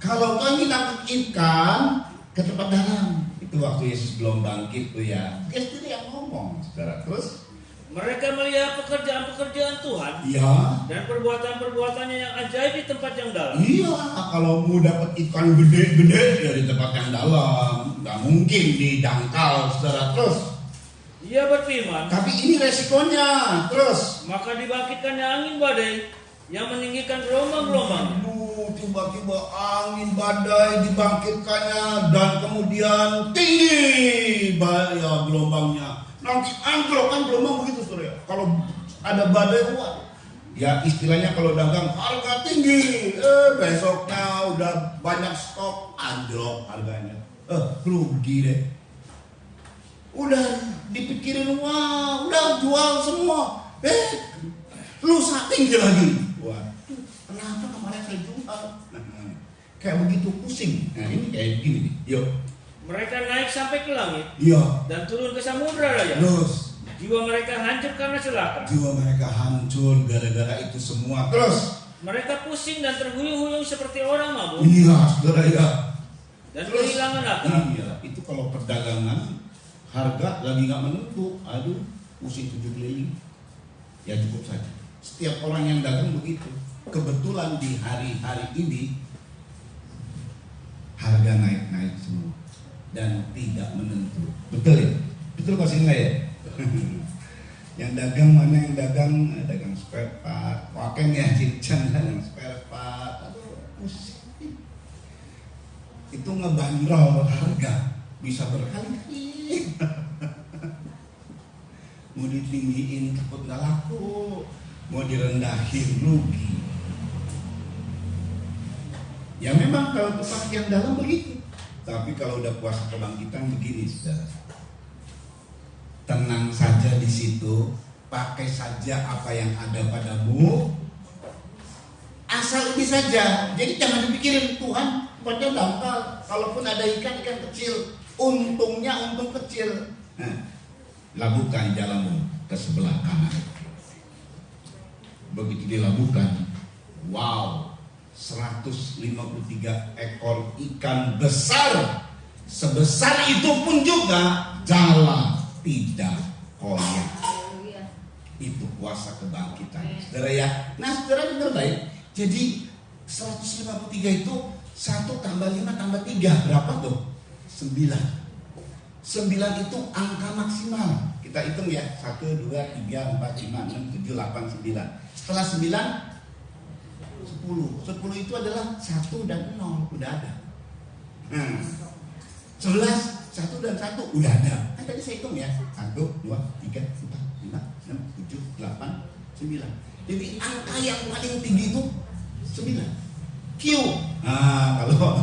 Kalau kami nangkep ikan ke tempat dalam, itu waktu Yesus belum bangkit tuh ya. Dia sendiri yang ngomong, saudara. Terus Mereka melihat pekerjaan-pekerjaan Tuhan Iya. dan perbuatan-perbuatannya yang ajaib di tempat yang dalam. Iya, kalau mau dapat ikan gede-gede ya di tempat yang dalam, nggak mungkin di dangkal saudara. Terus, Ia berfirman, tapi ini resikonya. Terus, maka dibangkitkannya angin badai yang meninggikan gelombang-gelombang. aduh, tiba-tiba angin badai dibangkitkannya dan kemudian tinggi ya gelombangnya. Nanti anjlok kan gelombang begitu saudara. Kalau ada badai kuat, ya istilahnya kalau dagang harga tinggi, besoknya udah banyak stok anjlok harganya, rugi deh. Udah dipikirin wah, udah jual semua, lusa tinggi lagi. Waduh, kenapa kemarin saya jual? Kayak begitu pusing. Nah ini kayak gini nih. Yuk. Mereka naik sampai ke langit Iya. dan turun ke samudra raya. Terus Jiwa mereka hancur karena celaka. jiwa mereka hancur gara-gara itu semua. Terus Mereka pusing dan terhuyung-huyung seperti orang mabuk iya saudara ya. dan Terus, kehilangan akal. iya, itu kalau perdagangan harga lagi nggak menentu, aduh pusing 7 keliling. Ya cukup saja. Setiap orang yang dagang begitu. Kebetulan di hari-hari ini harga naik-naik semua dan tidak menentu. Betul ya? Betul Pak Singa ya? Yang dagang mana yang dagang spare part, wakeng ya cincang dagang spare part, aduh pusing. Itu ngebanderol harga bisa berkali-kali. Mau ditinggiin takut nggak laku, mau direndahin rugi. Ya memang kalau tempat yang dalam begitu. Tapi kalau udah puasa kebangkitan begini saudara. Tenang saja di situ, pakai saja apa yang ada padamu. Asal ini saja. Jadi jangan dipikirin Tuhan tempatnya dangkal. Kalaupun ada ikan kecil, untungnya untung kecil. Nah, labuhkan jalanmu ke sebelah kanan. Begitu dilabuhkan, wow, 153 ekor ikan besar. Sebesar itu pun juga jala tidak koyak. Itu kuasa kebangkitan saudara ya. Nah saudara dengar baik. Jadi 153 itu 1 tambah 5 tambah 3 berapa tuh? 9. 9 itu angka maksimal. Kita hitung ya, 1, 2, 3, 4, 5, 6, 7, 8, 9. Setelah 9 10 itu adalah 1 dan 0, udah ada. 11 1 dan 1 udah ada. Kan tadi saya hitung ya, 1, 2, 3, 4, 5, 6, 7, 8, 9. Jadi angka yang paling tinggi itu 9. Q. Nah kalau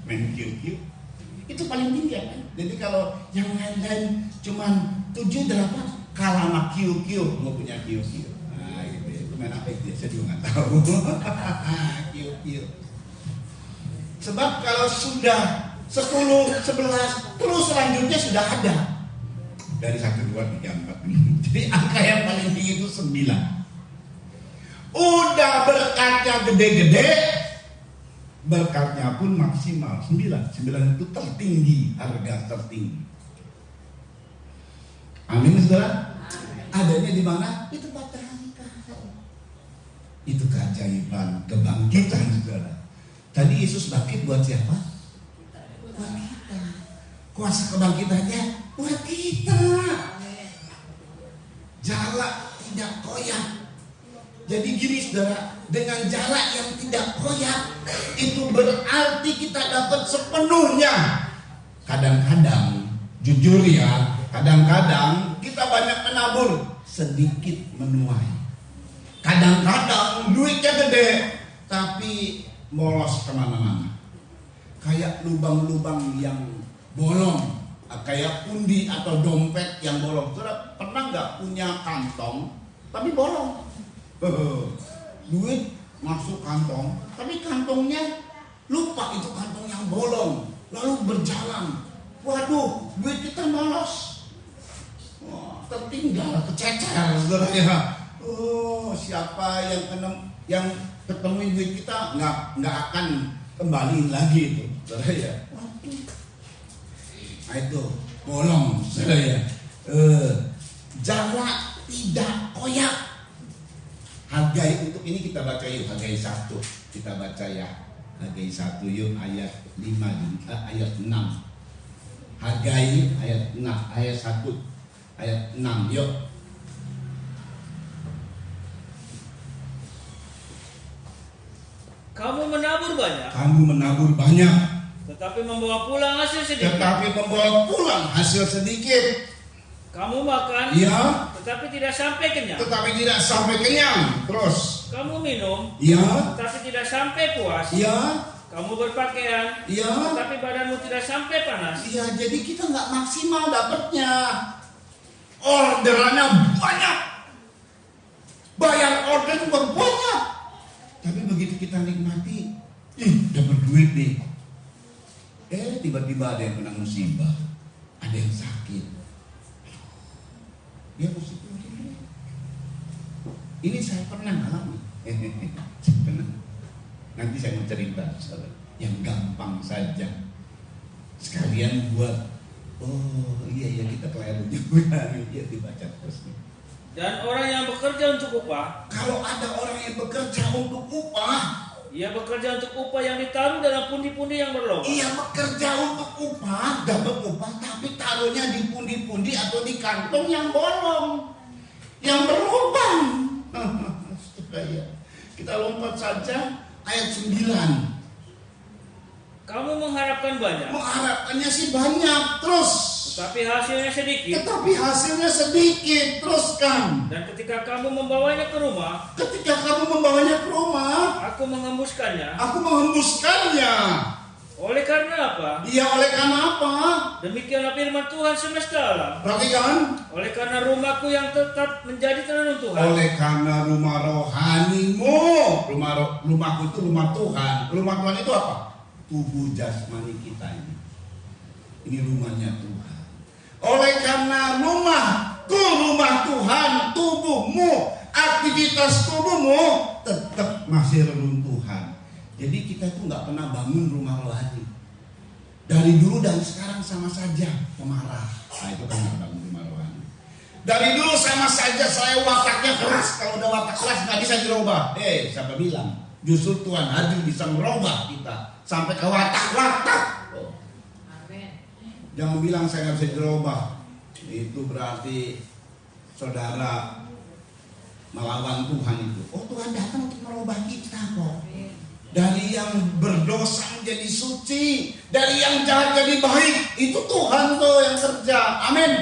main Q itu paling tinggi kan. Jadi kalau yang lain-lain cuman 7, 8 kalah sama Q nggak punya Q. Nah gitu ya. Itu main apa itu? Saya juga nggak tahu. Q. Sebab kalau sudah 10, 11 terus selanjutnya sudah ada dari 1, 2, 3, 4. Jadi angka yang paling tinggi itu 9. Udah berkatnya gede-gede, berkatnya pun maksimal 9 itu tertinggi, harga tertinggi. Amin saudara. Adanya di mana? Di tempat terangkat. Itu keajaiban kebangkitan saudara. Tadi Yesus bangkit buat siapa? Buat kita. Kuasa kebangkitannya buat kita. Jala tidak koyak. Jadi gini saudara, dengan jala yang tidak koyak itu berarti kita dapat sepenuhnya. Kadang-kadang jujur ya, kadang-kadang kita banyak menabur, sedikit menuai. Kadang-kadang duitnya gede tapi bolos kemana-mana. Kayak lubang-lubang yang bolong, kayak pundi atau dompet yang bolong. Saudara pernah nggak punya kantong tapi bolong? Duit masuk kantong, tapi kantongnya lupa itu kantong yang bolong, lalu berjalan. Waduh, duit kita bolos. Wah, tertinggal, kececer, saudara ya. Oh, siapa yang ketemuin duit kita nggak akan kembaliin lagi itu, saudara ya. Nah itu bolong, saudara ya. Jala tidak koyak. Hagai, untuk ini kita baca yuk Hagai 1. Kita baca ya Hagai 1 yuk ayat 5 ayat 6. Hagai ayat 6 ayat 1 ayat 6 yuk. Kamu menabur banyak, Kamu menabur banyak, tetapi membawa pulang hasil sedikit. tetapi membawa pulang hasil sedikit. Kamu makan, Ya, tetapi tidak sampai kenyang. tetapi tidak sampai kenyang. Terus, Kamu minum, ya, tetapi tidak sampai puas. ya, Kamu berpakaian, ya, tetapi badanmu tidak sampai panas. ya. Jadi kita nggak maksimal dapatnya. Orderannya banyak, bayar order juga banyak. Tapi begitu kita nikmati, dapat duit nih. Tiba-tiba ada yang kena musibah, ada yang sakit. Dia mesti pulang. Ini saya pernah alami. Saya pernah. Nanti saya mau cerita yang gampang saja. Sekalian buat, oh iya kita kelayanan juga. Iya dibaca terus. Dan orang yang bekerja untuk upah, Kalau ada orang yang bekerja untuk upah, ia bekerja untuk upah yang ditaruh dalam pundi-pundi yang berlobang. ia bekerja untuk upah, dapat upah, tapi taruhnya di pundi-pundi atau di kantong yang bolong, yang berlubang. Kita lompat saja ayat 9. Kamu mengharapkan banyak, Mengharapkannya sih banyak, terus, tetapi hasilnya sedikit. tetapi hasilnya sedikit. Teruskan. Dan ketika kamu membawanya ke rumah, Ketika kamu membawanya ke rumah, aku menghembuskannya. aku menghembuskannya. Oleh karena apa? Iya, oleh karena apa? Demikianlah firman Tuhan semesta alam. Perhatikan. Oleh karena rumahku yang tetap menjadi tenun Tuhan. Oleh karena rumah rohanimu, rumahku itu rumah Tuhan. Rumah Tuhan itu apa? Tubuh jasmani kita ini. Ini rumahnya Tuhan. Oleh karena rumahku, rumah Tuhan, tubuhmu, aktivitas tubuhmu tetap masih reruntuhan. Jadi kita itu nggak pernah bangun rumah rohani. Dari dulu dan sekarang sama saja pemarah. Nah itu kan nggak bangun rumah rohani. Dari dulu sama saja saya wataknya keras. Kalau udah watak keras nggak bisa dirubah. Siapa bilang? Justru Tuhan hadir bisa merubah kita sampai ke watak-watak. Oh. Jangan bilang saya nggak bisa dirubah. Itu berarti saudara melawan Tuhan itu. Oh Tuhan datang untuk merubah kita kok. Dari yang berdosa menjadi suci, dari yang jahat jadi baik, itu Tuhan tuh yang kerja. Amin.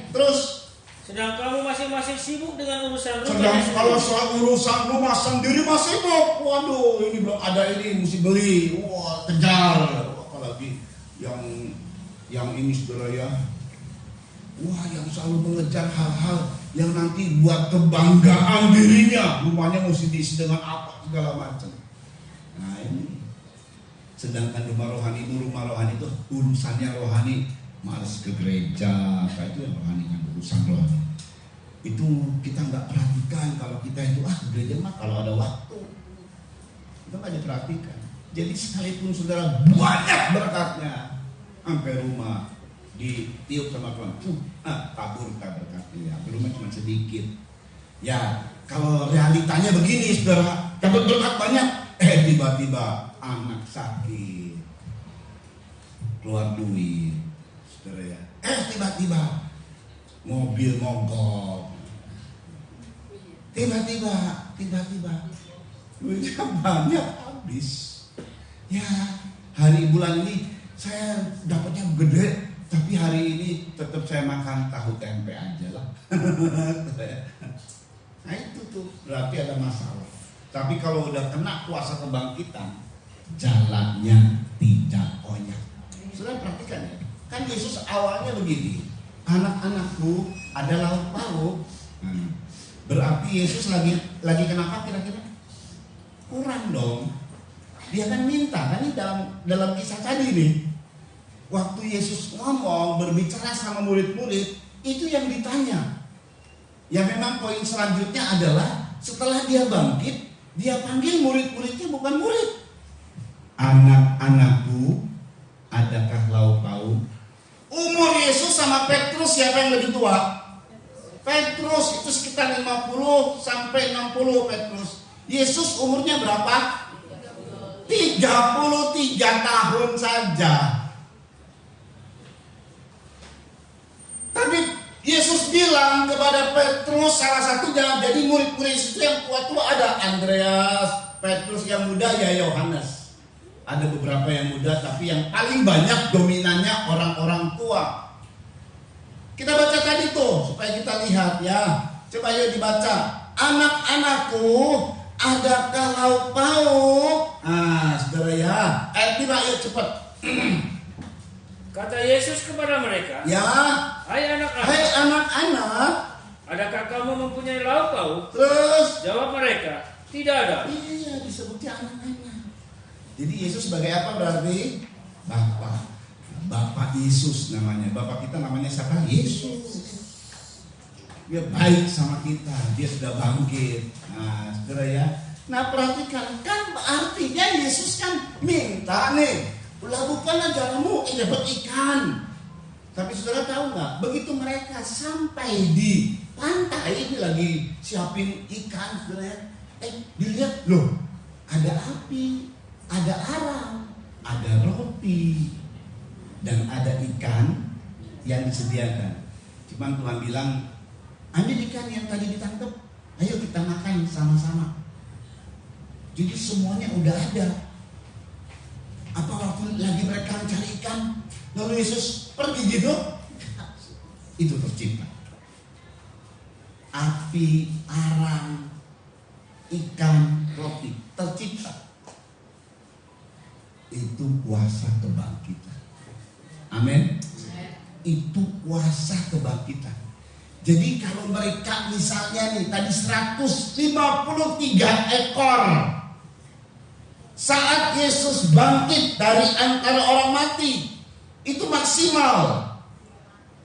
Terus, Sedang kamu masing-masing sibuk dengan urusan rumah. sedang kalau soal urusan rumah sendiri masih sibuk. Waduh, ini belum ada ini, mesti beli. Wah, kejar. Apalagi yang ini saudara ya. Wah, yang selalu mengejar hal-hal yang nanti buat kebanggaan dirinya. Rumahnya mesti diisi dengan apa segala macam. Nah ini, sedangkan rumah rohani itu urusannya rohani, males ke gereja, kayak itu yang rohani kan urusan rohani. Itu kita nggak perhatikan kalau kita itu ke gereja mah kalau ada waktu, kita nggak diperhatikan. Jadi sekalipun saudara banyak berkatnya, sampai rumah ditiup sama Tuhan, tabur berkatnya, rumah cuma sedikit. Ya kalau realitanya begini saudara, dapat berkat banyak. Tiba-tiba anak sakit, keluar duit, saudara ya. Tiba-tiba mobil mogok, tiba-tiba duitnya banyak habis. Ya hari bulan ini saya dapatnya gede, tapi hari ini tetap saya makan tahu tempe aja lah. Nah itu tuh berarti ada masalah. Tapi kalau udah kena kuasa kebangkitan, jalannya tidak koyak. Sudah perhatikan ya. Kan Yesus awalnya begini, anak-anakku ada lauk pauk. Berarti Yesus lagi kenapa kira-kira? Kurang dong. Dia kan minta, kan ini dalam kisah tadi nih. Waktu Yesus ngomong berbicara sama murid-murid, itu yang ditanya. Ya memang poin selanjutnya adalah setelah dia bangkit, dia panggil murid-muridnya bukan murid. Anak-anakku, adakah lauk pauk? Umur Yesus sama Petrus siapa yang lebih tua? Petrus itu sekitar 50 sampai 60 Petrus. Yesus umurnya berapa? 33 tahun saja. Tapi Yesus bilang kepada Petrus, salah satunya, jadi murid-murid itu yang tua-tua ada Andreas, Petrus yang muda ya Yohanes. Ada beberapa yang muda, tapi yang paling banyak dominannya orang-orang tua. Kita baca tadi tuh supaya kita lihat ya. Coba yuk dibaca. Anak-anakku, adakah lauk pauk? Saudara ya. Ayat 5 yuk cepat. Kata Yesus kepada mereka, Ya. Hai anak-anak, Hai anak-anak. adakah kamu mempunyai lauk pauk? Terus. Jawab mereka, tidak ada. Iya, disebutnya anak-anak. Jadi Yesus sebagai apa berarti? Bapak. Bapak Yesus namanya. Bapak kita namanya siapa? Yesus. Dia baik sama kita. Dia sudah bangkit. Nah, saudara ya. Nah, perhatikan. Kan artinya Yesus kan minta nih. Lakukanlah jalanmu, dapat ikan. Tapi saudara tahu nggak? Begitu mereka sampai di pantai ini lagi siapin ikan, saudara. Dilihat loh, ada api, ada arang, ada roti, dan ada ikan yang disediakan. Cuman Tuhan bilang, ambil ikan yang tadi ditangkap, ayo kita makan sama-sama. Jadi semuanya udah ada. Apa waktu lagi mereka mencari ikan, lalu Yesus pergi gitu? Itu tercipta. Api, arang, ikan, roti tercipta. Itu kuasa kebangkitan. Amin. Itu kuasa kebangkitan. Jadi kalau mereka misalnya nih tadi 153 ekor. Saat Yesus bangkit dari antara orang mati, itu maksimal.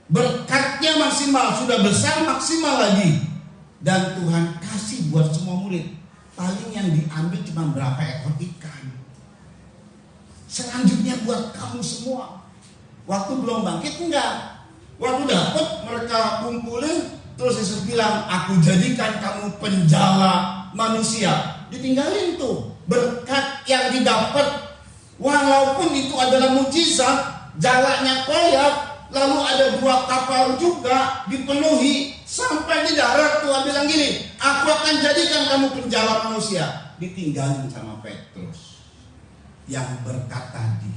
Berkatnya maksimal, sudah besar maksimal lagi. Dan Tuhan kasih buat semua murid. Paling yang diambil cuma berapa ekor ikan. Selanjutnya buat kamu semua. Waktu belum bangkit enggak. Waktu dapat mereka kumpulin, terus Yesus bilang, aku jadikan kamu penjala manusia. Ditinggalin tuh berkat yang didapat, walaupun itu adalah mukjizat, jalannya koyak, lalu ada 2 kapal juga dipenuhi, sampai di darat Tuhan bilang gini, aku akan jadikan kamu penjala manusia. Ditinggalin sama Petrus yang berkat tadi.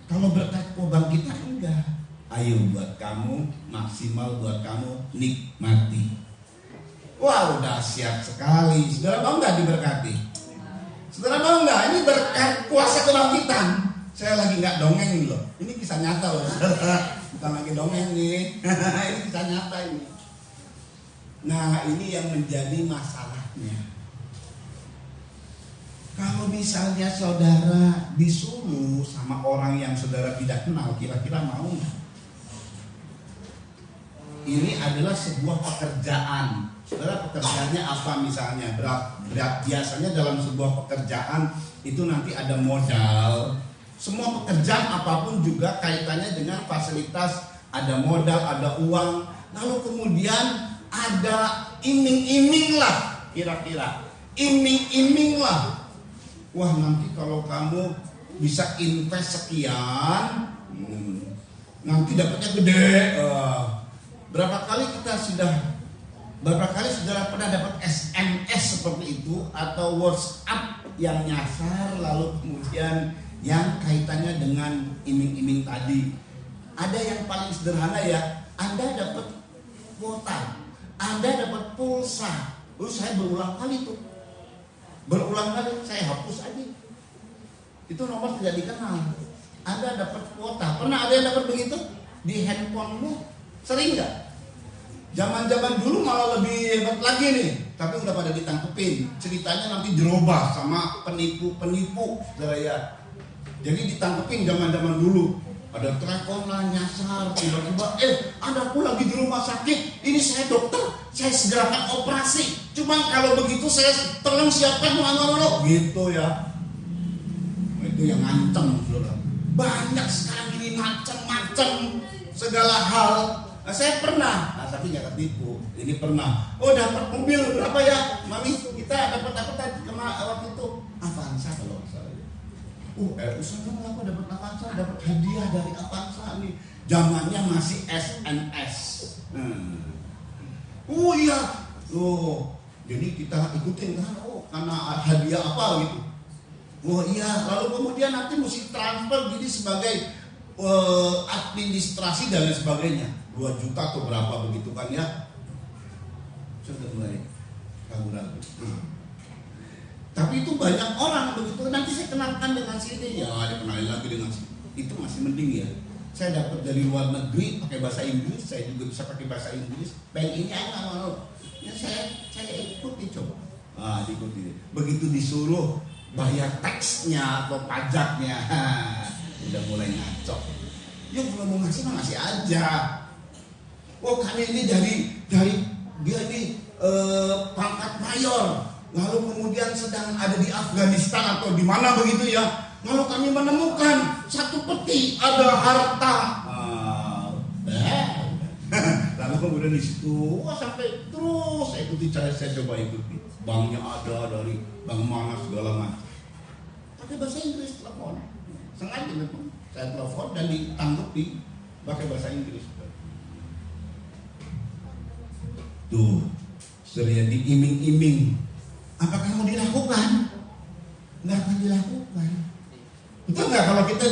Kalau berkat kebangkitan enggak. Ayo buat kamu, maksimal buat kamu, nikmati. Wow, dahsyat sekali. Saudara mau nggak diberkati? Saudara mau nggak? Ini berkat kuasa kebangkitan. Saya lagi nggak dongeng loh. Ini kisah nyata loh, saudara. Bukan lagi dongeng nih. Ini kisah nyata ini. Nah, ini yang menjadi masalahnya. Kalau misalnya saudara disuruh sama orang yang saudara tidak kenal, kira-kira mau nggak? Ini adalah sebuah pekerjaan. Saudara, pekerjaannya apa misalnya? Biasanya dalam sebuah pekerjaan itu nanti ada modal. Semua pekerjaan apapun juga kaitannya dengan fasilitas, ada modal, ada uang. Lalu kemudian ada iming-iming lah, kira-kira. Iming-iming lah. Wah, nanti kalau kamu bisa invest sekian, nanti dapatnya gede. Berapa kali saudara pernah dapat SMS seperti itu atau WhatsApp yang nyasar, lalu kemudian yang kaitannya dengan iming-iming tadi. Ada yang paling sederhana ya, Anda dapat kuota, Anda dapat pulsa. Lalu saya berulang kali saya hapus aja. Itu nomor tidak dikenal. Anda dapat kuota. Pernah ada yang dapat begitu di handphonemu? Sering nggak? Zaman-zaman dulu malah lebih hebat lagi nih, tapi udah pada ditangkepin. Ceritanya nanti jerobah sama penipu-penipu, saudara ya. Jadi ditangkepin zaman-zaman dulu. Ada telepon lah nyasar, tiba-tiba, anakku lagi di rumah sakit. Ini saya dokter, saya segerakan operasi. Cuma kalau begitu saya tolong siapkan uang gitu ya. Itu yang ngancem, saudara. Banyak sekarang ini macam-macam segala hal. Nah, saya pernah tapi nggak ketipu. Ini pernah, oh dapat mobil berapa ya, mami? Kita dapat apa tadi waktu itu? Avanza kalau nggak salah. Senang aku dapat Avanza, dapat hadiah dari Avanza nih. Zamannya masih SMS. Oh iya, jadi kita ikutin kan, karena hadiah apa gitu. Oh iya, lalu kemudian nanti mesti transfer jadi sebagai administrasi dan lain sebagainya. 2 juta atau berapa begitu kan ya. Sudah mulai ragu-ragu. Tapi itu banyak orang begitu. Nanti saya kenalkan dengan sini. Ya, dikenalin lagi dengan sini. Itu masih mending ya. Saya dapat dari luar negeri pakai bahasa Inggris, saya juga bisa pakai bahasa Inggris. Bank ini aja mau. Ya saya ikuti coba. Diikuti. Begitu disuruh bayar taksnya atau pajaknya, udah mulai ngaco. Ya kalau mau ngasih mah ngasih aja. Kami ini dari dia ini pangkat mayor, lalu kemudian sedang ada di Afghanistan atau di mana begitu ya. Lalu kami menemukan satu peti ada harta. Lalu kemudian di situ, sampai terus saya ikuti, saya coba ikuti. Banknya ada dari bank mana segala macam. Pakai bahasa Inggris telepon, sengaja telepon. Saya telepon dan ditanggapi pakai bahasa Inggris. Tuh, sering diiming-iming. Apakah mau dilakukan? Nggak akan dilakukan. Betul nggak kalau kita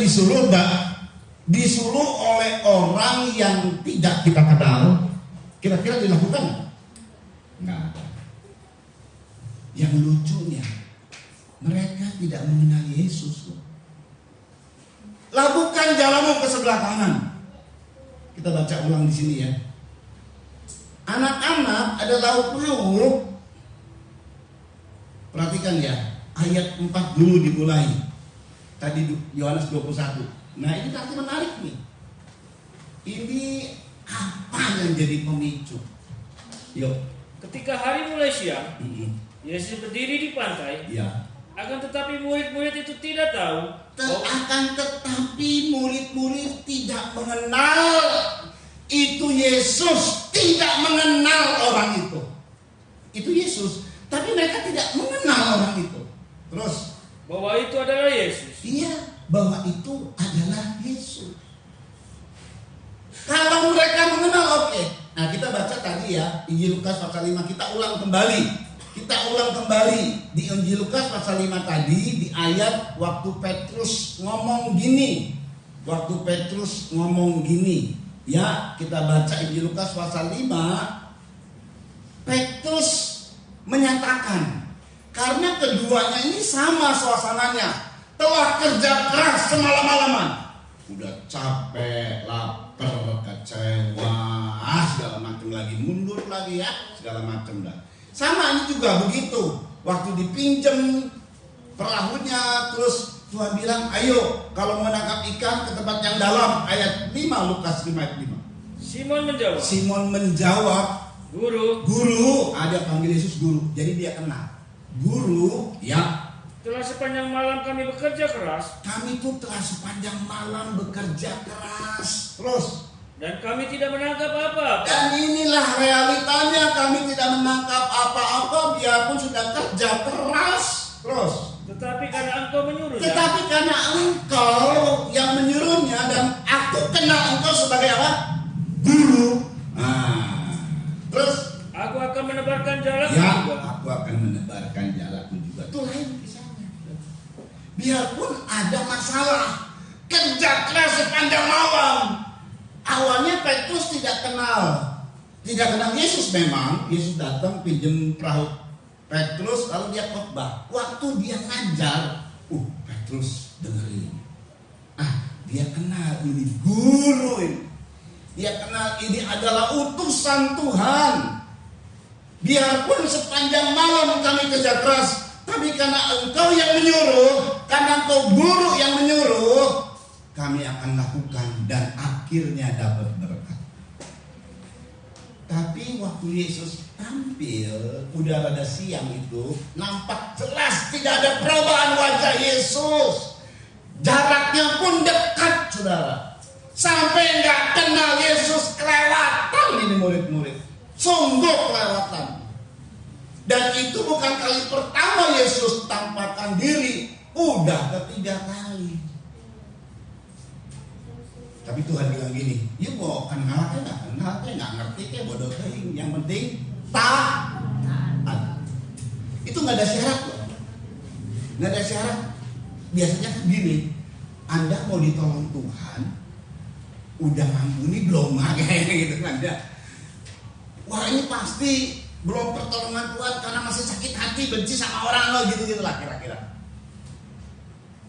disuruh oleh orang yang tidak kita kenal, kira-kira dilakukan? Nggak. Yang lucunya, mereka tidak mengenal Yesus. Lakukan jalanmu ke sebelah kanan. Kita baca ulang di sini ya. Anak-anak ada lauk pauk. Perhatikan ya, ayat 4 dulu dimulai. Tadi Yohanes 21. Nah ini nanti menarik nih. Ini apa yang jadi pemicu? Yuk. Ketika hari mulai siang, Yesus berdiri di pantai. Ya. Akan tetapi murid-murid itu tidak tahu. Akan tetapi murid-murid tidak mengenal itu Yesus, tidak mengenal orang itu. Itu Yesus, tapi mereka tidak mengenal orang itu. Terus Bahwa itu adalah Yesus. iya, bahwa itu adalah Yesus. Kalau mereka mengenal, oke. Nah kita baca tadi ya Injil Lukas pasal 5, kita ulang kembali di Injil Lukas pasal 5 tadi, di ayat waktu Petrus ngomong gini. Ya, kita baca Injil Lukas pasal 5. Petrus menyatakan, karena keduanya ini sama suasananya, telah kerja keras semalam-malaman, udah capek, lapar, kecewa, segala macam lagi, mundur lagi ya, segala macam dah. Sama ini juga begitu. Waktu dipinjam perahunya, terus Tuhan bilang, ayo kalau mau nangkap ikan ke tempat yang dalam. Ayat 5, Lukas 5 ayat 5. Simon menjawab, Guru. Dia panggil Yesus Guru. Jadi dia kenal. Guru, ya. Telah sepanjang malam kami bekerja keras. Kami tuh telah sepanjang malam bekerja keras. Terus. Dan kami tidak menangkap apa-apa. Dan inilah realitanya, kami tidak menangkap apa-apa biarpun sudah kerja keras. Terus. Tetapi karena engkau menyuruhnya. Tetapi karena engkau yang menyuruhnya dan aku kenal engkau sebagai apa? Guru. Terus. Aku akan menebarkan jalaku juga. Aku akan menebarkan jalaku juga. Itu lain kisahnya. Biarpun ada masalah, kerja keras sepanjang malam. Awalnya Petrus tidak kenal Yesus memang. Yesus datang pinjam perahu Petrus, lalu dia khotbah. Waktu dia ngajar, Petrus dengerin. Dia kenal ini guru ini. Dia kenal ini adalah utusan Tuhan. Biarpun sepanjang malam kami kerja keras, tapi karena engkau yang menyuruh, karena engkau guru yang menyuruh, kami akan lakukan dan akhirnya dapat berkat. Tapi waktu Yesus tampil, udah rada siang itu, nampak jelas tidak ada perubahan wajah Yesus. Jaraknya pun dekat, saudara. Sampai nggak kenal Yesus kelewatan ini murid-murid. Sungguh kelewatan. Dan itu bukan kali pertama Yesus tampakkan diri, udah ketiga kali. Tapi Tuhan bilang gini, "You mau kenal nggak ngerti kayak bodoh kayak, yang penting taat." Itu nggak ada syarat loh, nggak ada syarat. Biasanya kan gini, Anda mau ditolong Tuhan, udah ngampuni belum kayak gitu kan ya. Wah ini pasti belum pertolongan Tuhan karena masih sakit hati, benci sama orang lo gitu lah kira-kira.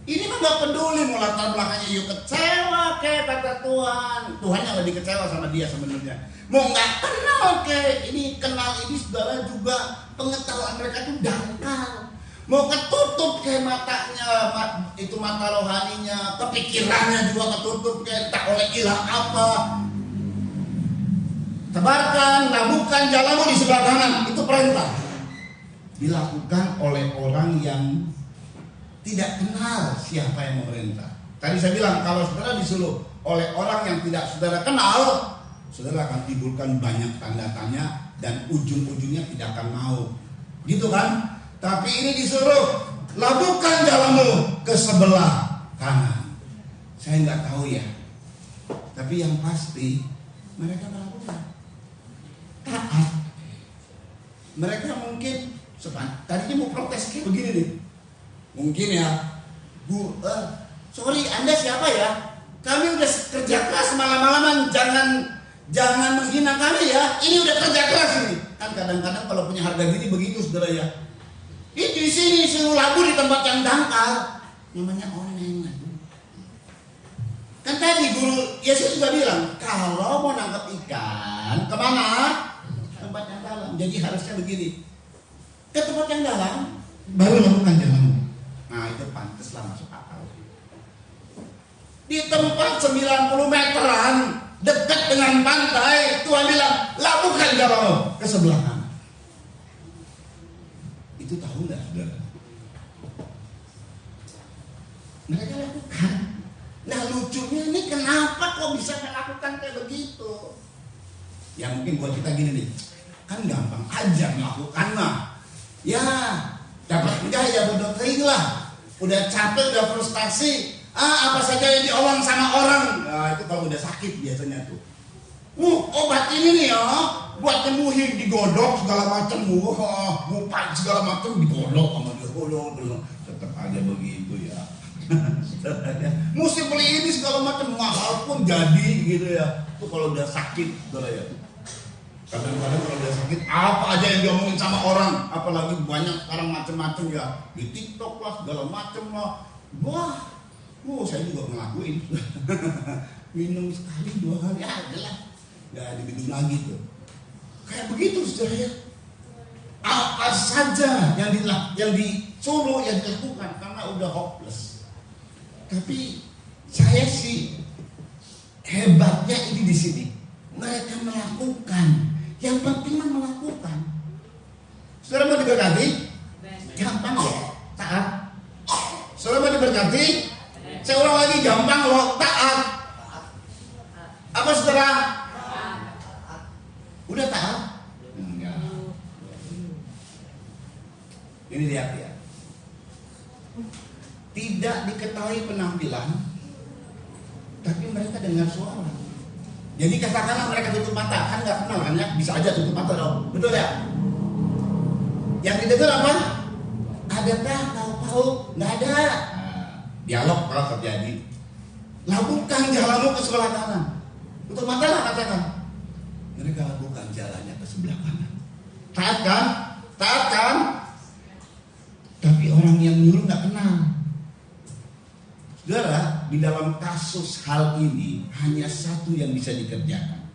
Ini mah gak peduli mau latar belakangnya, yuk kecewa kayak kata Tuhan. Tuhan yang lebih kecewa sama dia sebenarnya. Mau nggak kenal kayak ini, kenal ini saudara juga pengetahuan mereka tuh dangkal. Mau ketutup kayak matanya, itu mata rohaninya, kepikirannya juga ketutup kayak tak oleh ilah apa. Tebarkan, labuhkan jalanmu di sebelah kanan, itu perintah. Dilakukan oleh orang yang tidak kenal siapa yang memerintah. Tadi saya bilang kalau saudara disuruh oleh orang yang tidak saudara kenal, saudara akan timbulkan banyak tanda tanya dan ujung-ujungnya tidak akan mau. Gitu kan? Tapi ini disuruh labuhkan jalanmu ke sebelah kanan. Saya nggak tahu ya. Tapi yang pasti mereka melakukan. Taat. Mereka mungkin tadinya mau protes kayak begini nih. Mungkin ya, Bu, sorry Anda siapa ya? Kami udah kerja keras malam-malaman, jangan menghina kami ya. Ini udah kerja keras ini. Kan kadang-kadang kalau punya harga diri begitu saudara ya. Ini di sini suruh labu di tempat yang dangkal, namanya oneng. Kan tadi guru Yesus juga bilang, kalau mau nangkap ikan, kemana? Tempat yang dalam. Jadi harusnya begini, ke tempat yang dalam, baru lakukan jalanmu. Nah itu pantaslah masuk akal. Di tempat 90 meteran dekat dengan pantai, Tuhan bilang lakukan jalanmu ke sebelah kanan. Itu tahu nggak saudara? Mereka lakukan. Nah lucunya ini kenapa kok bisa melakukan kayak begitu? Ya mungkin buat kita gini nih, kan gampang aja melakukan mah. Ya dapat enggak ya bodoh lah. Udah capek, udah frustasi, apa saja yang diomong sama orang. Nah itu kalau udah sakit biasanya tuh. Obat ini nih ya, buat nyembuhin, digodok segala macam, mupai segala macam digodok sama digodok, tetap aja begitu ya. Mesti beli ini segala macam, mahal pun jadi gitu ya. Itu kalau udah sakit, saudara ya. Kadang-kadang kalau udah sakit, apa aja yang diomongin sama orang, apalagi banyak sekarang macam-macam ya, di TikTok lah segala macam lah. Wah, saya juga ngelakuin. Minum sekali 2 kali aja lah, nggak diminum lagi tuh. Kayak begitu saudara ya. Apa saja yang disuruh, yang dilakukan karena udah hopeless. Tapi saya sih hebatnya ini di sini. Mereka melakukan. Yang penting mah melakukan. Saudara mau diberkati? Gampang loh, taat. Saudara mau diberkati? Saya ulang lagi, gampang loh, taat. Apa saudara? Udah taat? Enggak. Ini lihat ya. Tidak diketahui penampilan, tapi mereka dengar suara. Jadi katakanlah mereka tutup mata, kan nggak kenal kan ya, bisa aja tutup mata dong, betul ya? Yang didengar apa? Adakah kau tahu? Nggak ada. Dialog kalau terjadi. Lakukan jalanmu ke sebelah kanan. Tutup mata lah katakan. Mereka lakukan jalannya ke sebelah kanan. Taat kan? Taat kan? Tapi orang yang nyuruh nggak kenal. Saudara, di dalam kasus hal ini hanya satu yang bisa dikerjakan.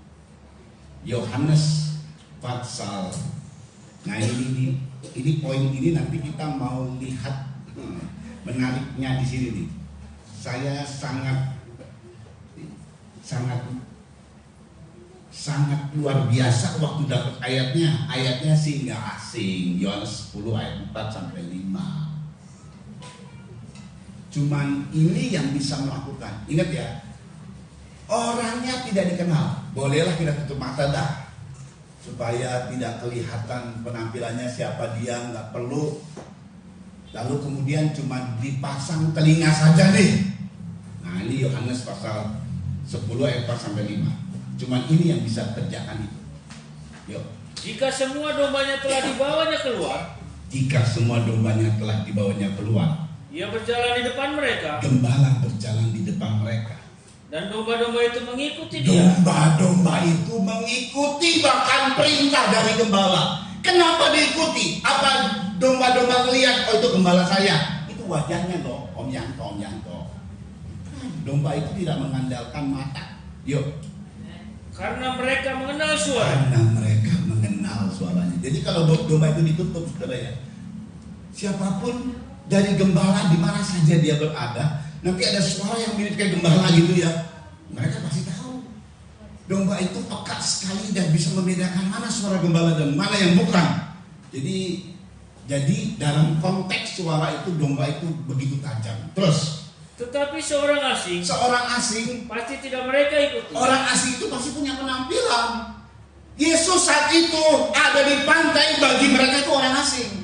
Yohanes pasal. Nah ini poin ini nanti kita mau lihat menariknya di sini nih. Saya sangat luar biasa waktu dapat ayatnya. Ayatnya sih nggak asing. Yohanes 10 ayat 4 sampai 5. Cuman ini yang bisa melakukan. Ingat ya, orangnya tidak dikenal. Bolehlah kita tutup mata dah. supaya tidak kelihatan penampilannya siapa dia, nggak perlu. Lalu kemudian cuma dipasang telinga saja deh. Nah ini Yohanes pasal 10 ayat 4 sampai 5. Cuman ini yang bisa kerjakan itu. Yuk. Jika semua dombanya telah dibawanya keluar, Jika semua dombanya telah dibawanya keluar, ia berjalan di depan mereka, gembala berjalan di depan mereka. dan domba-domba itu mengikuti dia. Domba-domba itu mengikuti bahkan perintah dari gembala. Kenapa diikuti? Apa domba-domba melihat, oh itu gembala saya? Itu wajahnya loh, Om Yanto. Domba itu tidak mengandalkan mata. Yuk. Karena mereka mengenal suara. Karena mereka mengenal suaranya. Jadi kalau domba itu ditutup, saudara ya, siapapun dari gembala di mana saja dia berada, nanti ada suara yang mirip kayak gembala gitu ya, mereka pasti tahu. Domba itu peka sekali dan bisa membedakan mana suara gembala dan mana yang bukan. Jadi dalam konteks suara itu domba itu begitu tajam. Terus Tetapi seorang asing pasti tidak mereka ikuti. orang asing itu pasti punya penampilan. Yesus saat itu ada di pantai, bagi mereka itu orang asing.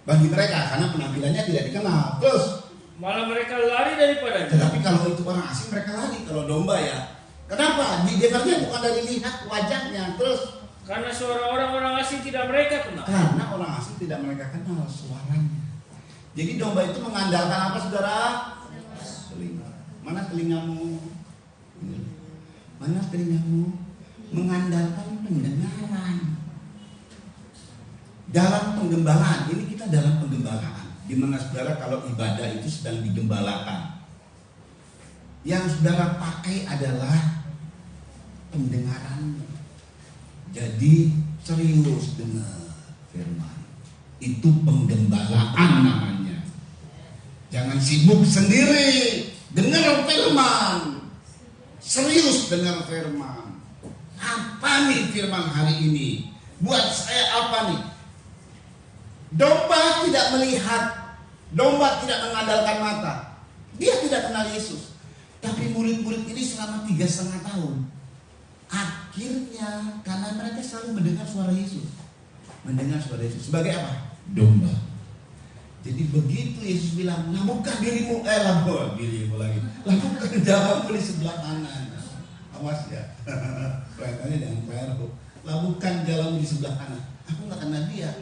Bagi mereka karena penampilannya tidak dikenal. Terus Malah mereka lari daripadanya. tetapi kalau itu orang asing mereka lari. Kalau domba ya, kenapa? Didengarnya bukan dari lihat wajahnya. Terus Karena suara orang-orang asing tidak mereka kenal. karena orang asing tidak mereka kenal suaranya. Jadi domba itu mengandalkan apa, saudara? Telinga. Mana telingamu? Mana telingamu? Mengandalkan pendengaran. Dalam penggembalaan, ini kita dalam penggembalaan. Di mana saudara kalau ibadah itu sedang digembalakan. Yang saudara pakai adalah pendengaran. Jadi serius dengar firman. Itu penggembalaan namanya. Jangan sibuk sendiri, dengar firman. Serius dengar firman. Apa nih firman hari ini? Buat saya apa nih? Domba tidak melihat, domba tidak mengandalkan mata. Dia tidak kenal Yesus. Tapi murid-murid ini selama 3,5 tahun, akhirnya karena mereka selalu mendengar suara Yesus. Mendengar suara Yesus sebagai apa? Domba. Jadi begitu Yesus bilang, lakukan dirimu, dirimu lagi. Lakukan jalanmu di sebelah kanan. Awas ya. Kelihatannya dengan PR. Lakukan jalanmu di sebelah kanan. Aku nggak kenal dia,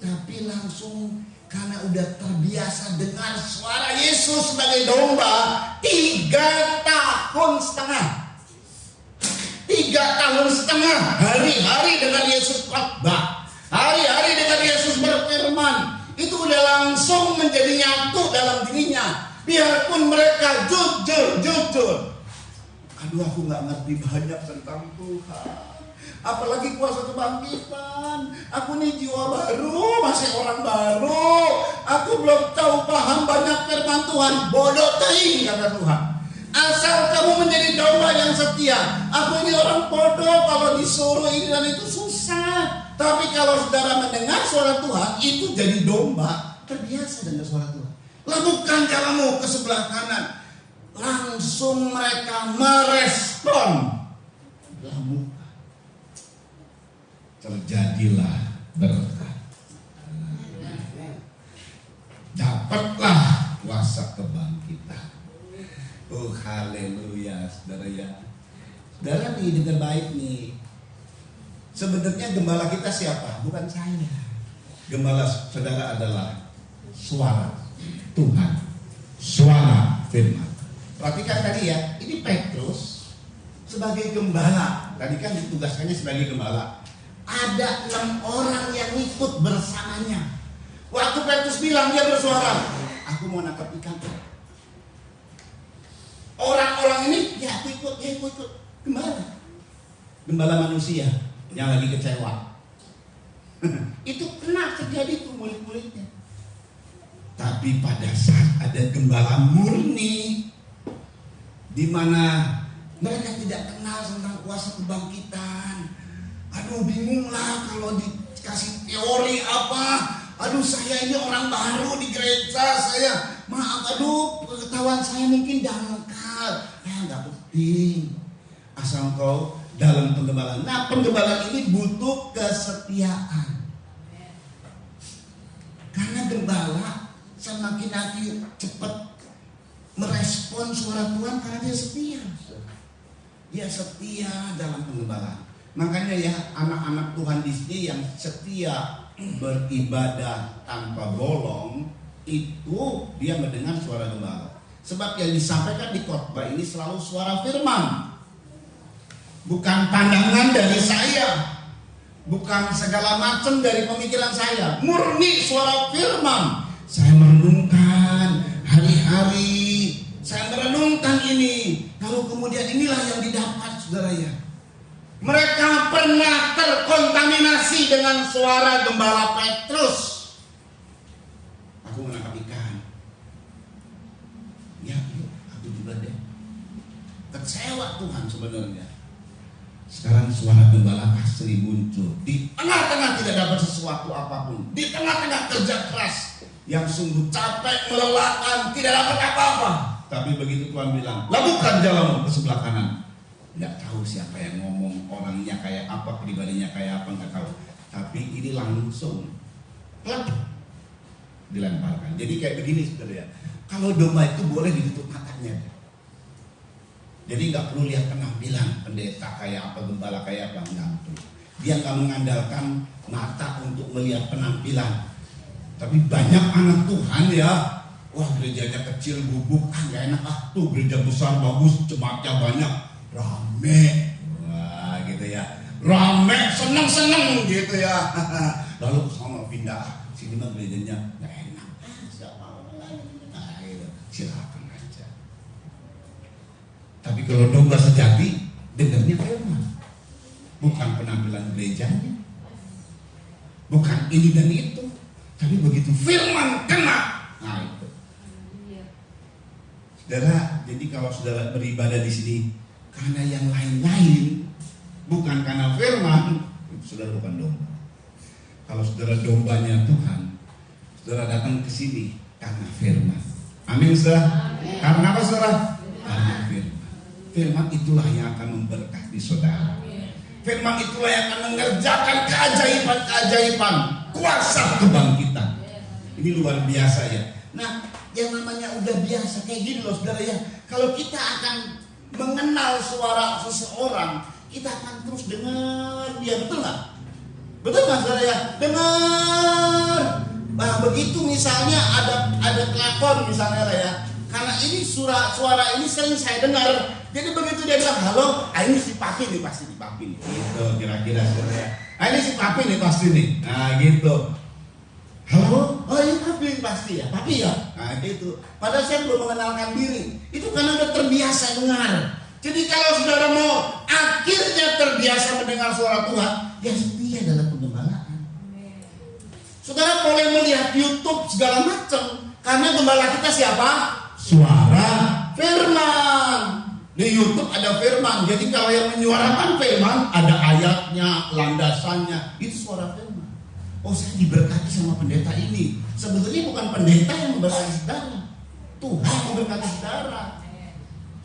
tapi langsung karena udah terbiasa dengar suara Yesus sebagai domba 3 tahun setengah. 3 tahun setengah hari-hari dengan Yesus khotbah, hari-hari dengan Yesus berfirman. Itu udah langsung menjadi nyatu dalam dirinya. Biarpun mereka jujur. Aduh, aku gak ngerti banyak tentang Tuhan, apalagi kuasa kebangkitan. Aku nih jiwa baru, masih orang baru. Aku belum tahu paham banyak firman Tuhan. Bodoh teing, kata Tuhan. Asal kamu menjadi domba yang setia. Aku ini orang bodoh, kalau disuruh ini dan itu susah. Tapi kalau saudara mendengar suara Tuhan, itu jadi domba terbiasa dengan suara Tuhan. Lakukan jalanmu ke sebelah kanan. Langsung mereka merespon. Lalu terjadilah berkat. Dapatlah kuasa kebangkitan. Oh haleluya, saudara ya. Saudara nih dengar baik nih. Sebenarnya gembala kita siapa? Bukan saya. Gembala saudara adalah suara Tuhan, suara firman. Perhatikan tadi ya, ini Petrus sebagai gembala. Tadi kan ditugaskannya sebagai gembala. Ada 6 orang yang ikut bersamanya. Waktu Petrus bilang, dia bersuara, aku mau nangkap ikan. Orang-orang ini, ya aku ikut. Gembala manusia yang lagi kecewa. Itu pernah terjadi tuh murid-muridnya. Tapi pada saat ada gembala murni, di mana mereka tidak kenal tentang kuasa kebangkitan. Aduh, bingung lah kalau dikasih teori apa. Aduh, saya ini orang baru di gereja, pengetahuan saya mungkin dangkal. Nggak penting. Asal kau dalam penggembalaan. Nah, penggembalaan ini butuh kesetiaan. Karena gembala semakin cepat merespon suara Tuhan karena dia setia. Dia setia dalam penggembalaan. Makanya ya, anak-anak Tuhan di sini yang setia beribadah tanpa bolong, itu dia mendengar suara gembala. Sebab yang disampaikan di khotbah ini selalu suara firman, bukan pandangan dari saya, bukan segala macam dari pemikiran saya, murni suara firman. Saya merenungkan hari-hari, saya merenungkan ini, lalu kemudian inilah yang didapat, saudara ya. Mereka pernah terkontaminasi dengan suara gembala Petrus. Aku menangkap ikan. Ya, yuk, aku juga deh. Kecewa Tuhan sebenarnya. Sekarang suara gembala asli muncul. Di tengah-tengah tidak dapat sesuatu apapun. Di tengah-tengah kerja keras yang sungguh capek, melelahkan, tidak dapat apa-apa. Tapi begitu Tuhan bilang, lakukan jalanmu ke sebelah kanan. Nggak tahu siapa yang ngomong, orangnya kayak apa, pribadinya kayak apa, nggak tahu. Tapi ini langsung dilemparkan. Jadi kayak begini saudara. Kalau domba itu boleh ditutup matanya. Jadi nggak perlu lihat penampilan pendeta kayak apa, gembala kayak apa, nggak perlu. Dia nggak mengandalkan mata untuk melihat penampilan. Tapi banyak anak Tuhan ya, wah gerejanya kecil gubuk, nggak enak tuh gereja besar bagus, jemaatnya banyak. Rame, wah gitu ya, rame, seneng gitu ya. Lalu sama pindah, sini mah gerejanya nggak enak, siapa orang, nah gitu, silakan aja. Tapi kalau domba sejati, dengarnya firman, bukan penampilan gerejanya, bukan ini dan itu, tapi begitu firman kena, nah itu. Saudara, jadi kalau saudara beribadah di sini karena yang lain-lain, bukan karena firman, saudara bukan domba. Kalau saudara dombanya Tuhan, saudara datang ke sini karena firman. Amin, saudara. Karena apa, saudara? Karena firman. Firman itulah yang akan memberkati saudara. Firman itulah yang akan mengerjakan keajaiban-keajaiban, kuasa kebangkitan. Ini luar biasa ya. Nah, yang namanya udah biasa kayak gini loh, saudara ya. Kalau kita akan mengenal suara seseorang, kita akan terus dengar dia, betul nggak? Betul nggak, saudara ya? Dengar. Nah, begitu misalnya ada telepon misalnya lah ya, karena ini suara ini sering saya dengar. Jadi begitu dia bilang halo, ini si Papi nih, pasti si Papi nih, gitu kira-kira, saudara ya. Ini si Papi nih pasti nih, nah gitu. Halo, oh ini Papi pasti ya, Papi ya, nah gitu. Padahal saya belum mengenalkan diri, itu karena udah terbiasa dengar. Jadi kalau saudara mau akhirnya terbiasa mendengar suara Tuhan, ya setia dalam penggembalaan. Saudara boleh melihat YouTube segala macam, karena gembala kita siapa? Suara firman. Di YouTube ada firman, jadi kalau yang menyuarakan firman ada ayatnya, landasannya, itu suara firman. Oh, saya diberkati sama pendeta ini. Sebetulnya bukan pendeta yang memberkati saudara, Tuhan yang memberkati saudara.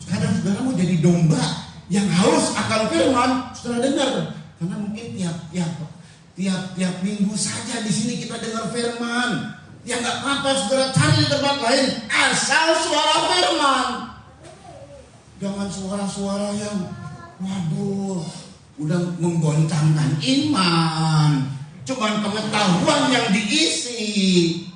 Kadang saudara mau jadi domba yang haus akan firman, saudara dengar. Karena mungkin tiap minggu saja di sini kita dengar firman. Ya nggak apa-apa, saudara cari di tempat lain, asal suara firman. Jangan suara-suara yang waduh, udah menggoncangkan iman. Cuman pengetahuan yang diisi.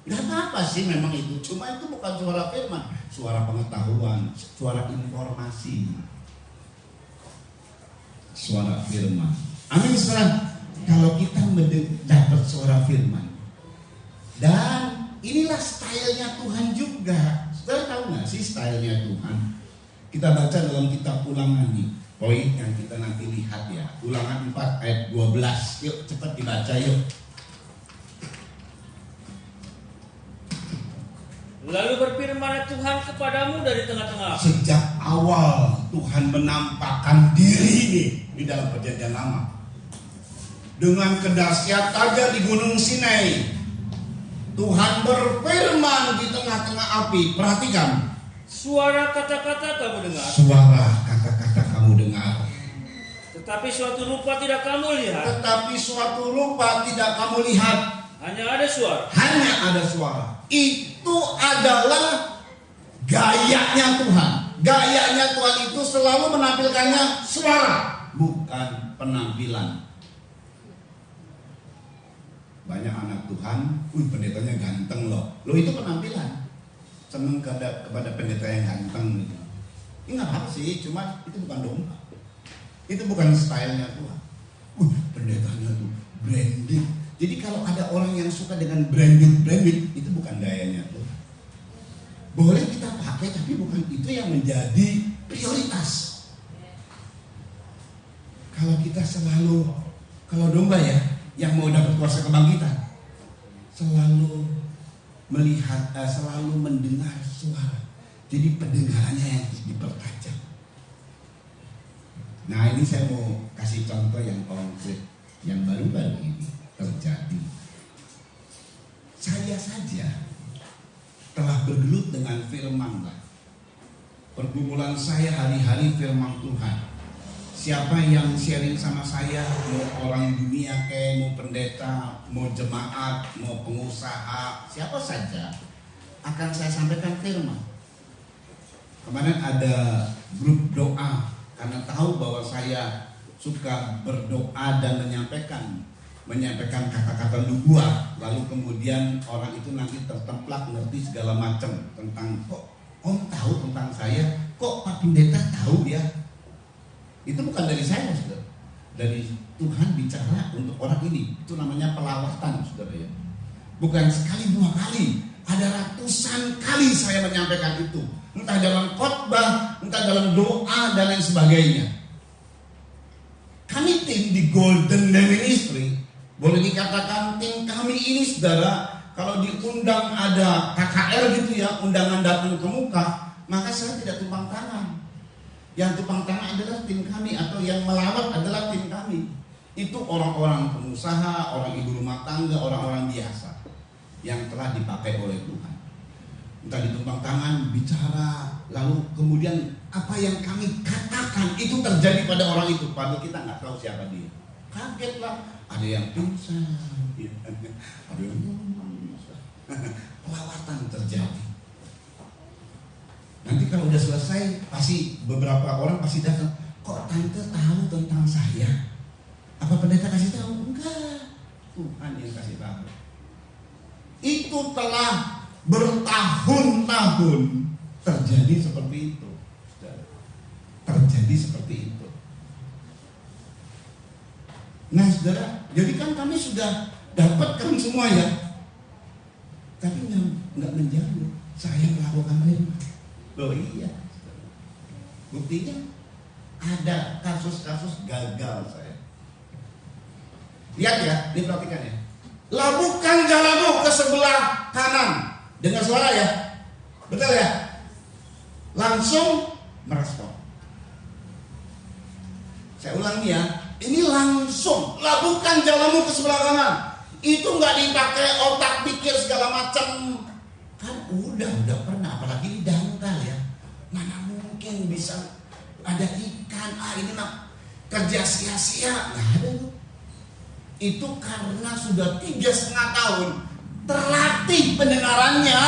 Gak apa-apa sih memang itu. Cuma itu bukan suara firman, suara pengetahuan, suara informasi, suara firman. Amin, saudara. Kalau kita dapat suara firman, dan inilah stylenya Tuhan juga. Saudara tahu nggak sih stylenya Tuhan? Kita baca dalam kitab Ulangan nih. Poin yang kita nanti lihat ya, Ulangan 4 ayat 12. Yuk cepat dibaca yuk. Lalu berfirman Tuhan kepadamu dari tengah-tengah. Sejak awal Tuhan menampakkan diri nih di dalam perjanjian lama. Dengan kedahsyatannya di Gunung Sinai, Tuhan berfirman di tengah-tengah api. Perhatikan. Suara kata-kata kamu dengar. Suara kata-kata kamu dengar. Tetapi suatu rupa tidak kamu lihat. Tetapi suatu rupa tidak kamu lihat. Hanya ada suara. Hanya ada suara. Itu adalah gayanya Tuhan. Gayanya Tuhan itu selalu menampilkannya suara, bukan penampilan. Banyak anak Tuhan, pendetanya ganteng loh. Loh itu penampilan. Seneng kepada pendeta yang ganteng gitu. Ini nggak apa sih, cuma itu bukan domba. Itu bukan stylenya Tuhan. Pendetanya tuh branding. Jadi kalau ada orang yang suka dengan branding, itu bukan gayanya Tuhan. Boleh kita pakai, tapi bukan itu yang menjadi prioritas. Kalau kita selalu, kalau domba ya, yang mau dapat kuasa kebangkitan, selalu melihat, selalu mendengar suara. Jadi pendengarannya yang dipertajam. Nah ini saya mau kasih contoh yang konkret, yang baru-baru ini terjadi. Saya saja telah bergelut dengan firman lah. Pergumulan saya hari-hari firman Tuhan. Siapa yang sharing sama saya, mau orang dunia kayak, mau pendeta, mau jemaat, mau pengusaha, siapa saja, akan saya sampaikan firman. Kemarin ada grup doa, karena tahu bahwa saya suka berdoa dan menyampaikan kata-kata nubuat, lalu kemudian orang itu nanti tertemplak ngerti segala macam tentang, kok Om tahu tentang saya, kok Pak Pendeta tahu ya. Itu bukan dari saya, saudara, dari Tuhan bicara untuk orang ini. Itu namanya pelawatan, saudara ya. Bukan sekali dua kali, ada ratusan kali saya menyampaikan itu, entah dalam khotbah, entah dalam doa dan lain sebagainya. Kami tim di Golden Day Ministry, boleh dikatakan tim kami ini, saudara, kalau diundang ada KKR gitu ya, undangan datang ke muka, maka saya tidak tumpang tangan. Yang tumpang tangan adalah tim kami, atau yang melawat adalah tim kami. Itu orang-orang pengusaha, orang ibu rumah tangga, orang-orang biasa yang telah dipakai oleh Tuhan. Entah ditumpang tangan, bicara, lalu kemudian apa yang kami katakan itu terjadi pada orang itu, padahal kita nggak tahu siapa dia. Kaget lah, ada yang pingsan, ada yang pelawatan terjadi. Nanti kalau udah selesai, pasti beberapa orang pasti datang, kok tante tahu tentang saya? Apa pendeta kasih tahu? Enggak, Tuhan yang kasih tahu. Itu telah bertahun-tahun terjadi seperti itu. Terjadi seperti itu. Nah saudara, jadi kan kami sudah dapatkan semua ya, tapi nggak menjawab. Saya melakukan firman. Loh iya, buktinya ada kasus-kasus gagal saya. Lihat ya, ini perhatikan ya. Labuhkan jalamu ke sebelah kanan. Dengar suara ya, betul ya? Langsung merespon. Saya ulangi ya, ini langsung labuhkan jalamu ke sebelah kanan. Itu nggak dipakai otak pikir segala macam. Kan udah pernah, apalagi di dangkal ya. Mana mungkin bisa ada ikan, ini mah kerja sia-sia. Nggak ada tuh. Itu karena sudah 3,5 tahun terlatih pendengarannya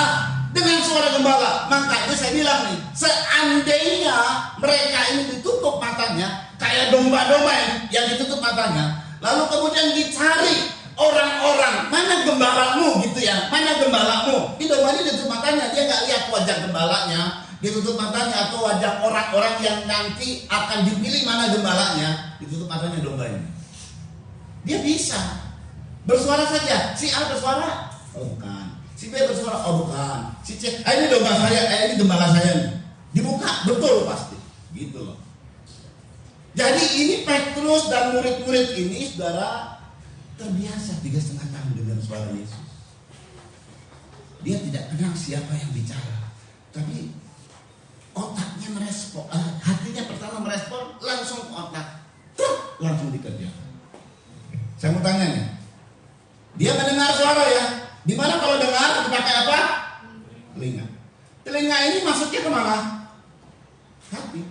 dengan suara gembala. Makanya saya bilang nih, seandainya mereka ini ditutup matanya, kayak domba-domba yang ditutup matanya, lalu kemudian dicari orang-orang, mana gembalamu gitu ya, mana gembalamu? Ini domba ini ditutup matanya, dia nggak lihat wajah gembalanya, ditutup matanya, atau wajah orang-orang yang nanti akan dipilih mana gembalanya, ditutup matanya domba ini. Dia bisa bersuara saja, si A bersuara, oh bukan, si B bersuara, oh bukan, si C, ini domba saya, ini gembala saya nih, dibuka, betul pasti, gitu loh. Jadi ini Petrus dan murid-murid ini, saudara, terbiasa 3,5 tahun dengan suara Yesus. Dia tidak kenal siapa yang bicara, tapi otaknya merespon, hatinya pertama merespon, langsung ke otak, langsung dikerjakan. Saya mau tanya nih, dia mendengar suara ya, di mana kalau dengar dipakai apa? Telinga. Telinga ini masuknya kemana? Hati.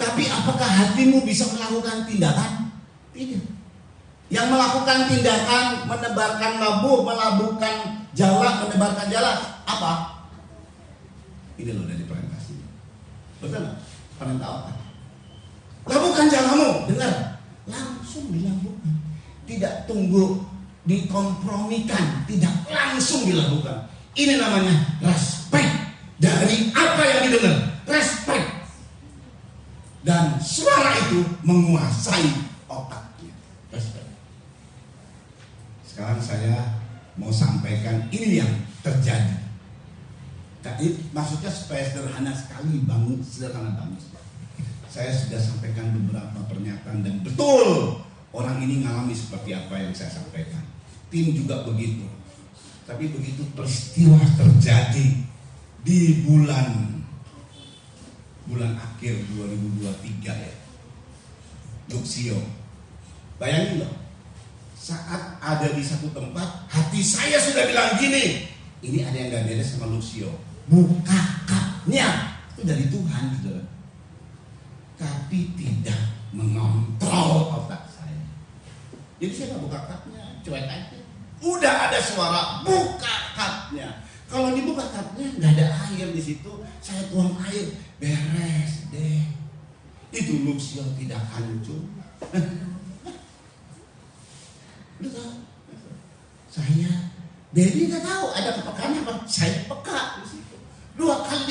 Tapi apakah hatimu bisa melakukan tindakan? Tidak. Yang melakukan tindakan menebarkan labuh, melabuhkan jala, menebarkan jala, apa? Ini loh dari presentasi. Betul nggak? Perintah apa? Labuhkan jalamu, dengar. Langsung dilakukan. Tidak tunggu dikompromikan, tidak langsung dilakukan. Ini namanya respect dari apa yang didengar. Respect. Dan suara itu menguasai otaknya. Respect. Sekarang saya mau sampaikan ini yang terjadi. Jadi maksudnya supaya sederhana sekali bangun, sederhana banget. Saya sudah sampaikan beberapa pernyataan dan betul orang ini ngalami seperti apa yang saya sampaikan. Tim juga begitu. Tapi begitu peristiwa terjadi di bulan akhir 2023 ya, Luxio. Bayangin loh, saat ada di satu tempat, hati saya sudah bilang gini, ini ada yang gak beres sama Luxio. Buka kapnya, itu dari Tuhan, saudara. Tapi tidak mengontrol otak saya. Jadi saya gak buka kapnya, cuek aja. Udah ada suara, buka kapnya. Kalau dibuka kapnya nggak ada air di situ, saya tuang air, beres deh. Itu Luxio tidak hancur. Saya, Baby nggak tahu ada kepekaan apa. Saya peka di situ. 2 kali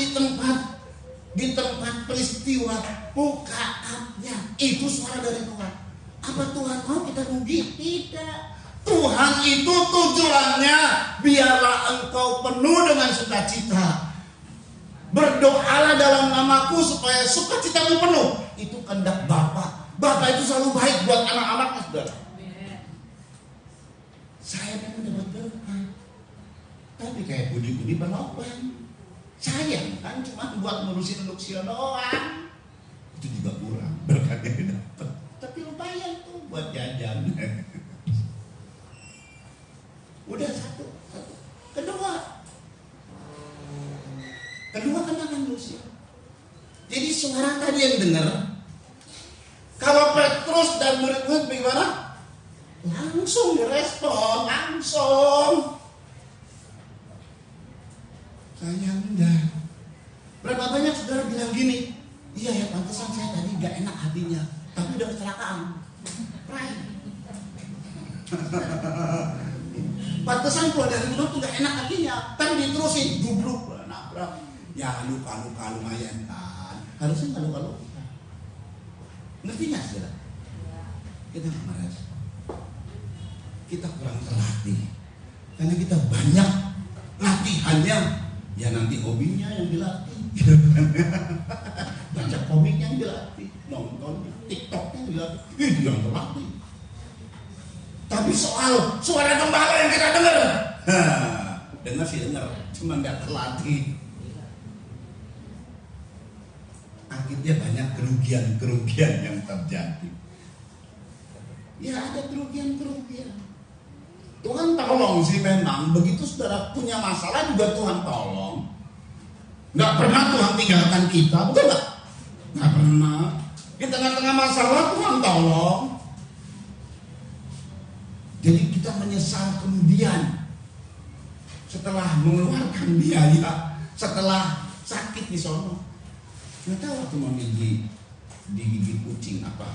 di tempat peristiwa, buka kapnya. Itu suara dari Tuhan. Apa Tuhan mau kita rugi? Tidak. Tuhan itu tujuannya biarlah engkau penuh dengan sukacita. Berdoalah dalam namaku supaya sukacitamu penuh. Itu kehendak Bapa. Bapa itu selalu baik buat anak-anaknya, saudara. Saya memang dapat berkah. Tapi kayak budi-budi berlobang. Sayang kan cuma buat ngurusin Luxio doang. Itu juga kurang berkahnya dapat. Tapi lumayan tuh buat jajan. Udah satu. Kedua kenangan Luxio. Jadi suara tadi yang dengar. Kalau Petrus dan murid-murid bagaimana? Langsung direspon, langsung. Saya enggak. Berapa banyak saudara bilang gini? Iya ya, pantesan saya tadi gak enak hatinya, tapi udah kecelakaan. Right. Pantesan keluar dari rumah tuh gak enak hatinya, tapi diterusin dubluk, nabrak. Ya luka-luka lumayan kan. Harusnya gak luka-luka. Ngerti gak saudara? Kita gak marah. Kita kurang terlatih. Karena kita banyak latihannya. Ya nanti hobinya yang dilatih. Baca komiknya yang dilatih. Nonton TikToknya yang dilatih. Itu yang terlatih. Tapi soal suara gembala yang kita dengar. Dengar sih dengar. Cuma gak terlatih. Akhirnya banyak kerugian-kerugian yang terjadi. Ya ada kerugian-kerugian. Tuhan tolong sih memang. Begitu saudara punya masalah juga Tuhan tolong. Gak pernah Tuhan tinggalkan kita, betul gak? Gak pernah. Di tengah-tengah masalah Tuhan tolong. Jadi kita menyesal kemudian setelah mengeluarkan biaya, setelah sakit di sono. Nggak tahu waktu mau digigit kucing apa,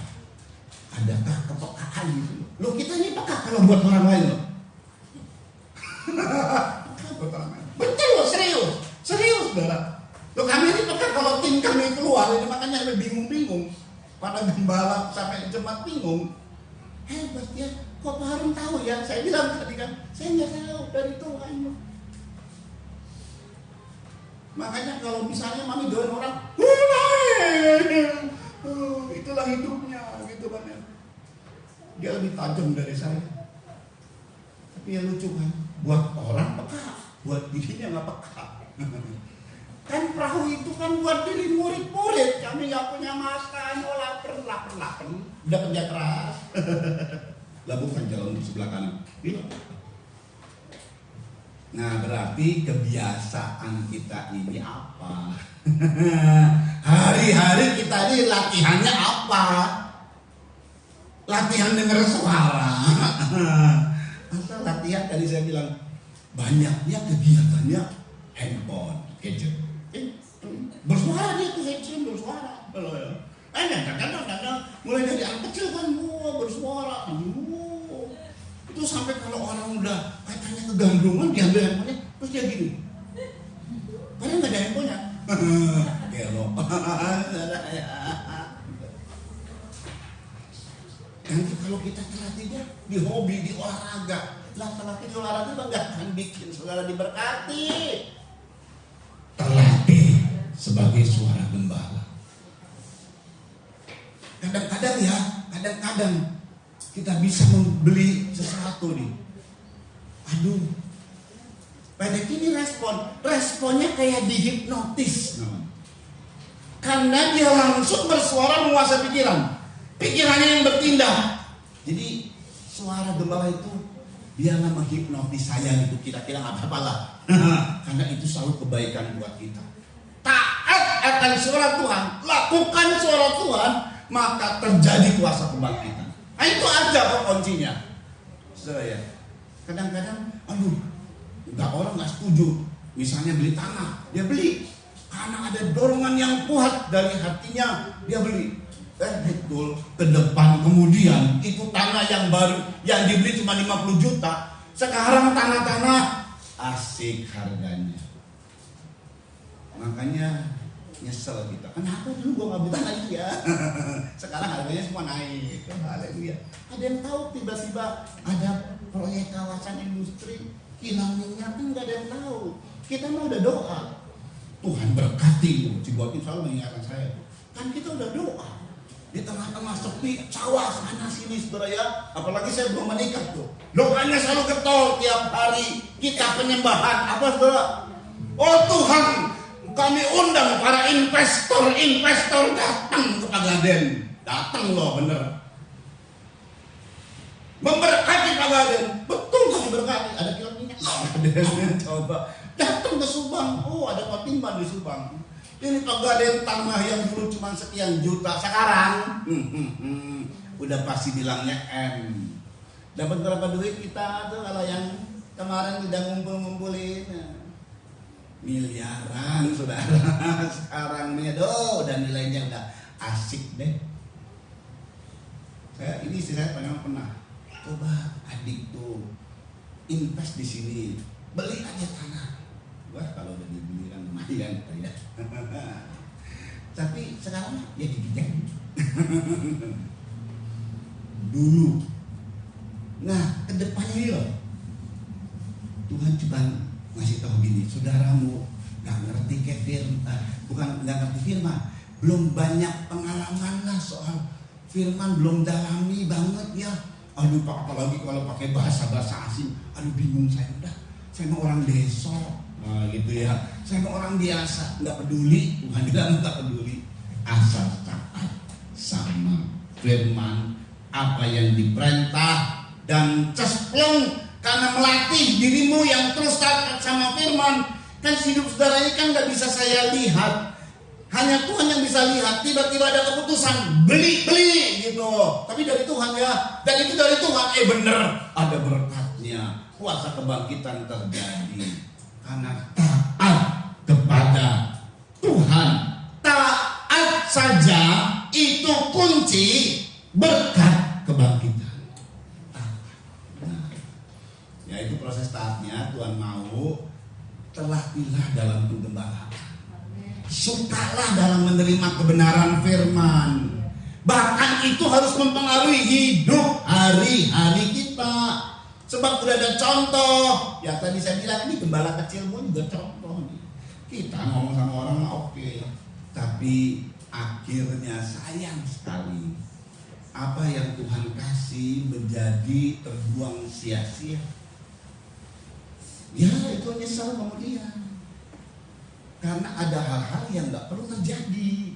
adakah kepekaan gitu. Loh kita ini peka kalau buat orang lain loh. Betul loh, serius saudara. Loh kami ini peka kalau tim kami keluar, ini makanya lebih bingung-bingung. Pada gembala sampai jemaat bingung. Hebat ya, kok Pak Harun tahu ya? Saya bilang tadi kan, saya nggak tahu dari Tuhan. Makanya kalau misalnya mami doain orang, itulah hidupnya gitu kan ya. Dia lebih tajam dari saya. Tapi ya lucu kan, buat orang peka, buat dirinya nggak peka. Kan perahu itu kan buat diri murid-murid. Kami nggak punya makan, lapar, udah kerja keras. Lah bukan jalan di sebelah kanan. Nah, berarti kebiasaan kita ini apa? Hari-hari kita ini latihannya apa? Latihan dengar suara. Atau latihan tadi saya bilang banyaknya kegiatannya handphone, gadget. Bersuara dia tuh handphone bersuara. Kadang-kadang mulai dari anak kecil kan bersuara. Itu sampai kalau orang udah katanya kegandrungan diambil handphonenya terus dia gini. Karena nggak ada handphonenya. Gelo. Nanti kalau kita terlatihnya di hobi, di olahraga, laki-laki di olahraga nggak akan bikin saudara diberkati. Terlatih sebagai suara gembala. Kadang-kadang kita bisa membeli sesuatu nih. Aduh, pada kini responnya kayak dihipnotis. Karena dia langsung bersuara menguasai pikirannya yang bertindak. Jadi suara gembala itu dia nggak menghipnotis saya gitu, kira-kira nggak apa-apa lah. Karena itu selalu kebaikan buat kita. Taat akan suara Tuhan, lakukan suara Tuhan, maka terjadi kuasa kebangkitan. Nah, itu aja kok kuncinya. Saudara ya, kadang-kadang orang nggak setuju. Misalnya beli tanah, dia beli karena ada dorongan yang kuat dari hatinya, dia beli. Betul, ke depan kemudian itu tanah yang baru yang dibeli cuma 50 juta, sekarang tanah-tanah asik harganya. Makanya nyesel kita. Kenapa dulu gua nggak beli tanah itu ya? Sekarang harganya semua naik. Haleluya. Ada yang tahu tiba-tiba ada proyek kawasan industri hilang minyak, kan nggak ada yang tahu. Kita mau udah doa. Tuhan berkati lu. Cibotin selalu mengingatkan saya. Kan kita udah doa. Di tengah-tengah sepi, sawah sana sini saudara ya. Apalagi saya belum menikah tuh. Doanya selalu getol tiap hari. Kita penyembahan. Apa saudara? Oh Tuhan, kami undang para investor datang ke Pagaden. Datang loh bener. Memberkati Pagaden. Betul kami berkati. Ada kilang minyak. Coba datang ke Subang. Oh ada Patimban di Subang. Ini Pagaden tanah yang dulu cuma sekian juta, sekarang udah pasti bilangnya M. Dapat berapa duit kita tuh kalau yang kemarin udah ngumpulin miliaran saudara. Sekarang nih udah nilainya udah asik deh. Ini istri saya pernah coba adik tuh invest di sini, beli aja tanah. Wah kalau udah dibeli kan lumayan ya. Tapi sekarang ya digigit dulu. Nah kedepannya ini loh, Tuhan cuma ngasih tahu gini, saudaramu nggak ngerti bukan nggak ngerti firman, belum banyak pengalaman lah soal firman, belum dalami banget ya. Aduh Pak, apalagi kalau pakai bahasa asing, aduh bingung saya. Udah, saya mau orang desa. Nah, gitu ya. Saya mau orang biasa, nggak peduli. Tuhan bilang nggak peduli. Asal taat sama firman, apa yang diperintah dan cesplung karena melatih dirimu yang terus taat sama firman. Kan hidup saudara ini kan nggak bisa saya lihat. Hanya Tuhan yang bisa lihat. Tiba-tiba ada keputusan beli gitu. Tapi dari Tuhan ya. Dan itu dari Tuhan. Bener. Ada berkatnya. Kuasa kebangkitan terjadi. Karena taat kepada Tuhan, taat saja itu kunci berkat kebangkitan. Nah, ya itu proses taatnya. Tuhan mau terlatihlah dalam pengembangan, sukalah dalam menerima kebenaran firman. Bahkan itu harus mempengaruhi hidup hari-hari kita. Sebab sudah ada contoh. Ya tadi saya bilang ini gembala kecil pun juga contoh nih. Kita ngomong sama orang oke. Tapi akhirnya sayang sekali apa yang Tuhan kasih menjadi terbuang sia-sia. Ya itu nyesal kemudian. Karena ada hal-hal yang gak perlu terjadi.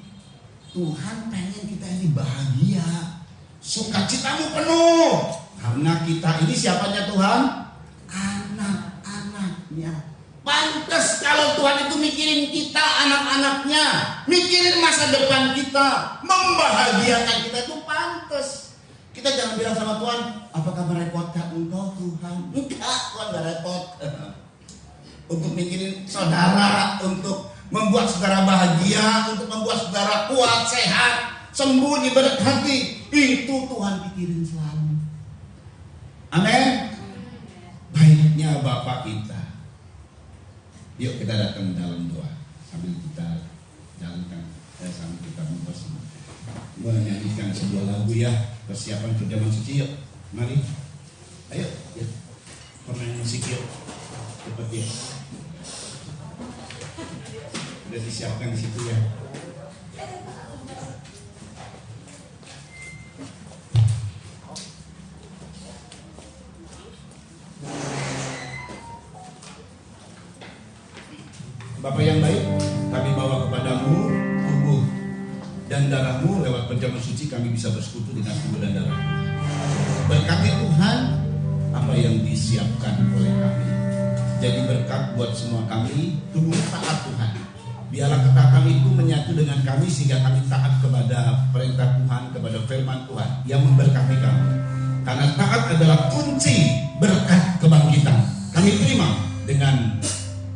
Tuhan pengen kita ini bahagia, sukacitamu penuh. Karena kita ini siapanya Tuhan? Anak-anak. anak-anaknya. Pantas kalau Tuhan itu mikirin kita, anak-anaknya, mikirin masa depan kita, membahagiakan kita, itu pantas. Kita jangan bilang sama Tuhan, apakah merepotkan Engkau Tuhan? Enggak, Tuhan gak repot. Untuk mikirin saudara, untuk membuat saudara bahagia, untuk membuat saudara kuat, sehat, sembuh, diberkati, itu Tuhan pikirin selalu. Amin. Baiknya Bapa kita. Yuk kita datang dalam doa sambil kita jalankan, sambil kita menyanyikan sebuah lagu ya, persiapan perjamuan suci. Yuk, mari, ayo, ya, pemain musik yuk, cepat ya, udah disiapkan di situ ya. Bapak yang baik, kami bawa kepadamu tubuh dan darahmu. Lewat perjamuan suci kami bisa bersekutu dengan tubuh dan darah. Berkati Tuhan apa yang disiapkan oleh kami. Jadi berkat buat semua kami, tubuh taat Tuhan. Biarlah ketaatan itu menyatu dengan kami sehingga kami taat kepada perintah Tuhan, kepada firman Tuhan yang memberkati kami. Karena taat adalah kunci berkat kebangkitan. Kami terima dengan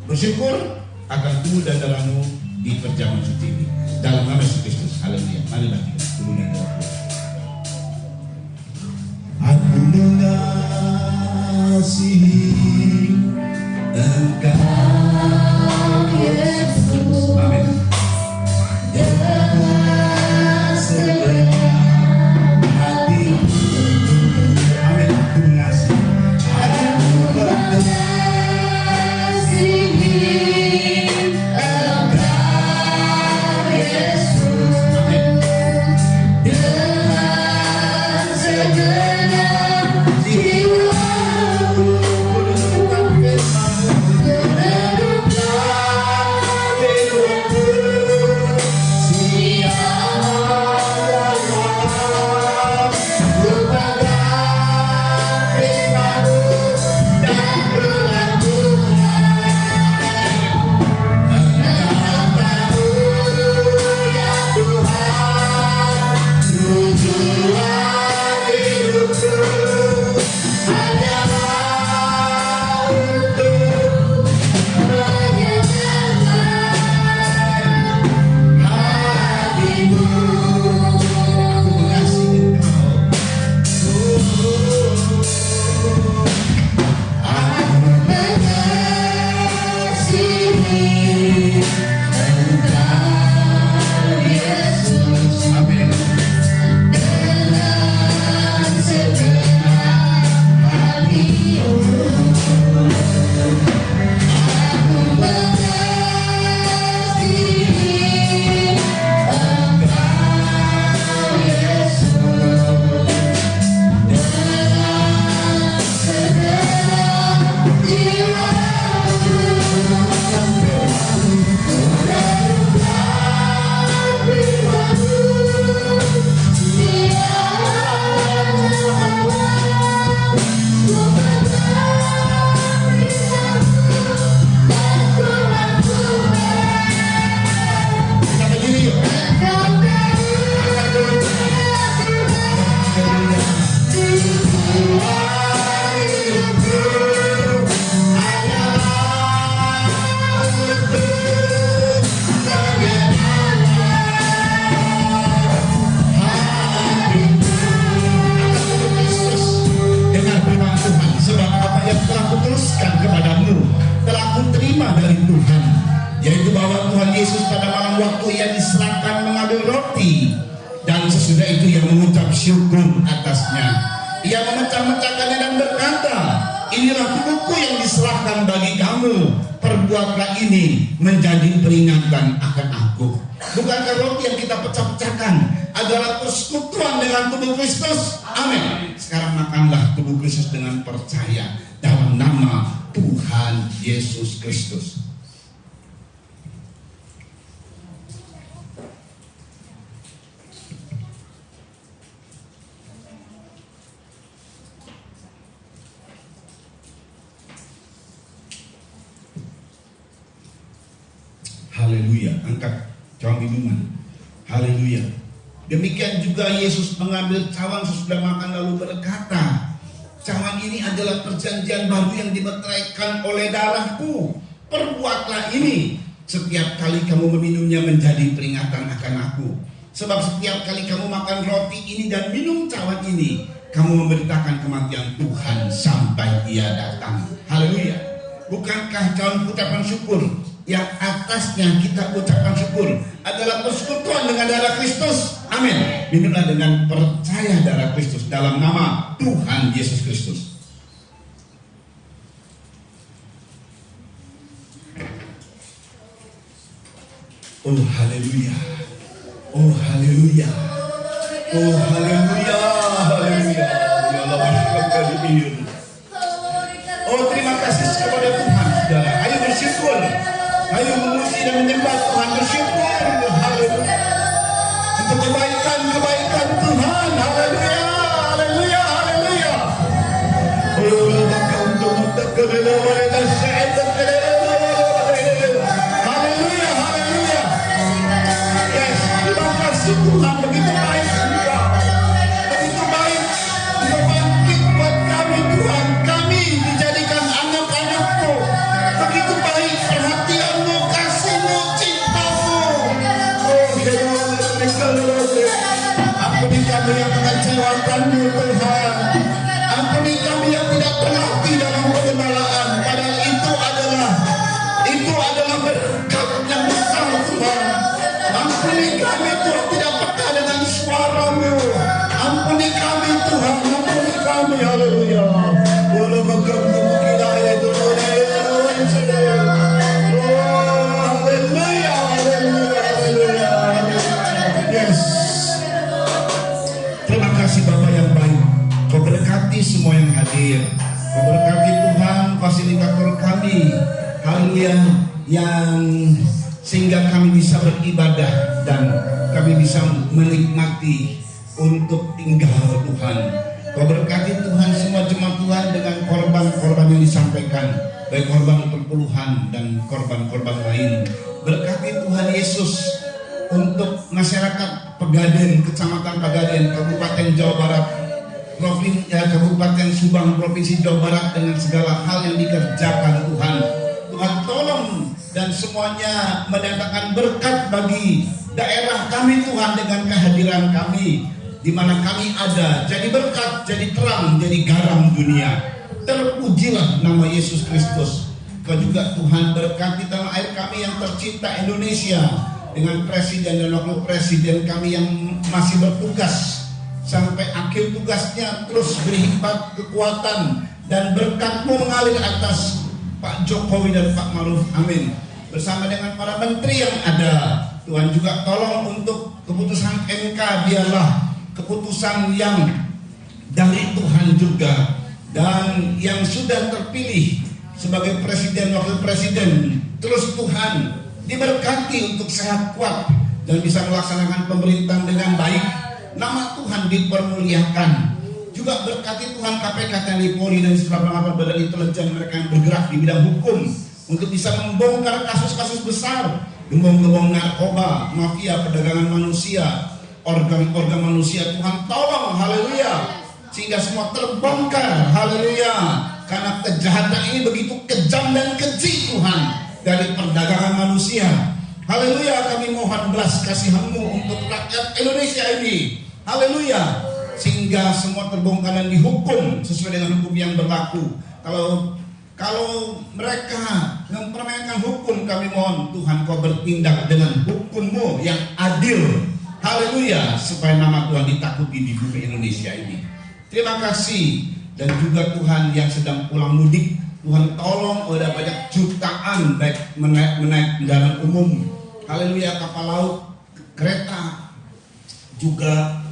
bersyukur akan tubuh dan darahmu di perjamuan suci ini. Dalam nama Yesus Kristus. Haleluya. Mari bangkit tubuh dan darah. Aku mengasihi Engkau Yesus. Amin. Dengan segenap hatiku. Amin. Aku mengasihi. Aku mengasihi. Yesus pada malam waktu ia diserahkan mengambil roti, dan sesudah itu ia mengucap syukur atasnya. Ia memecah-mecahkannya dan berkata, inilah tubuhku yang diserahkan bagi kamu, perbuatlah ini menjadi peringatan akan aku. Bukankah roti yang kita pecah-pecahkan adalah persekutuan dengan tubuh Kristus? Amin. Sekarang makanlah tubuh Kristus dengan percaya dalam nama Tuhan Yesus Kristus. Haleluya. Angkat cawan minuman. Haleluya. Demikian juga Yesus mengambil cawan sesudah makan lalu berkata, cawan ini adalah perjanjian baru yang dimeteraikan oleh darahku. Perbuatlah ini setiap kali kamu meminumnya menjadi peringatan akan aku. Sebab setiap kali kamu makan roti ini dan minum cawan ini, kamu memberitakan kematian Tuhan sampai Ia datang. Haleluya. Bukankah cawan ucapan syukur yang atasnya kita ucapkan syukur adalah persekutuan dengan darah Kristus? Amin. Minumlah dengan percaya darah Kristus dalam nama Tuhan Yesus Kristus. Oh haleluya. Oh haleluya. Oh haleluya. Haleluya. Ya Allah, oh terima kasih kepada Tuhan, saudara. Ayo bersyukur. Ayo memuji dan menyembah Tuhan. Bersyukur. Haleluya. Untuk kebaikan Tuhan. Haleluya. Haleluya. Haleluya. Oh maka untuk mutakabila walida syaitan. Haleluya. Haleluya. Yes. Terima kasih Tuhan. Begitu baik Engkau. Begitu baik. Engkau bangkit buat kami Tuhan. Kami dijadikan anak-anak-Mu. Begitu baik perhatian-Mu, kasih-Mu, cinta-Mu. Ampuni kami yang mengecewakan-Mu Tuhan. Ampuni kami yang tidak terlatih dalam pengenalan. Padahal itu adalah berkat yang besar Tuhan. Ampuni kami Tuhan tidak peka dengan suara-Mu. Ampuni kami Tuhan. Ampuni kami. Haleluya. Walau bakal kemungkinan itu. Yes. Terima kasih Bapa yang baik. Kau berkati semua yang hadir. Kau berkati Tuhan fasilitator kami. Haleluya. Yang sehingga kami bisa beribadah dan kami bisa menikmati untuk tinggal Tuhan. Kau berkati Tuhan semua jemaat Tuhan dengan korban-korban yang disampaikan, baik korban perpuluhan dan korban-korban lain. Berkati Tuhan Yesus untuk masyarakat Pegaden, Kecamatan Pegaden, Kabupaten Jawa Barat, Kabupaten Subang, Provinsi Jawa Barat, dengan segala hal yang dikerjakan Tuhan. Tuhan tolong dan semuanya mendatangkan berkat bagi daerah kami Tuhan dengan kehadiran kami. Di mana kami ada, jadi berkat, jadi terang, jadi garam dunia. Terpujilah nama Yesus Kristus. Kau juga Tuhan berkati tanah air kami yang tercinta Indonesia, dengan presiden dan wakil presiden kami yang masih bertugas sampai akhir tugasnya. Terus beri hikmat, kekuatan dan berkat-Mu mengalir atas Pak Jokowi dan Pak Maruf. Amin. Bersama dengan para menteri yang ada, Tuhan juga tolong untuk keputusan MK, biarlah keputusan yang dari Tuhan juga, dan yang sudah terpilih sebagai presiden wakil presiden, terus Tuhan diberkati untuk sehat kuat dan bisa melaksanakan pemerintahan dengan baik. Nama Tuhan dipermuliakan. Juga berkati Tuhan KPK, TNI, Polri dan beberapa badan intelijen mereka yang bergerak di bidang hukum untuk bisa membongkar kasus-kasus besar, gembong-gembong narkoba, mafia, perdagangan manusia, organ-organ manusia. Tuhan tolong, haleluya, sehingga semua terbongkar, haleluya, karena kejahatan ini begitu kejam dan keji Tuhan dari perdagangan manusia. Haleluya, kami mohon belas kasihan-Mu untuk rakyat Indonesia ini, haleluya, sehingga semua terbongkar dan dihukum sesuai dengan hukum yang berlaku. Kalau mereka mempermainkan hukum, kami mohon Tuhan Kau bertindak dengan hukum-Mu yang adil. Haleluya, supaya nama Tuhan ditakuti di bumi Indonesia ini. Terima kasih. Dan juga Tuhan yang sedang pulang mudik, Tuhan tolong, ada banyak jutaan baik menaik kendaraan umum, haleluya, kapal laut, kereta, juga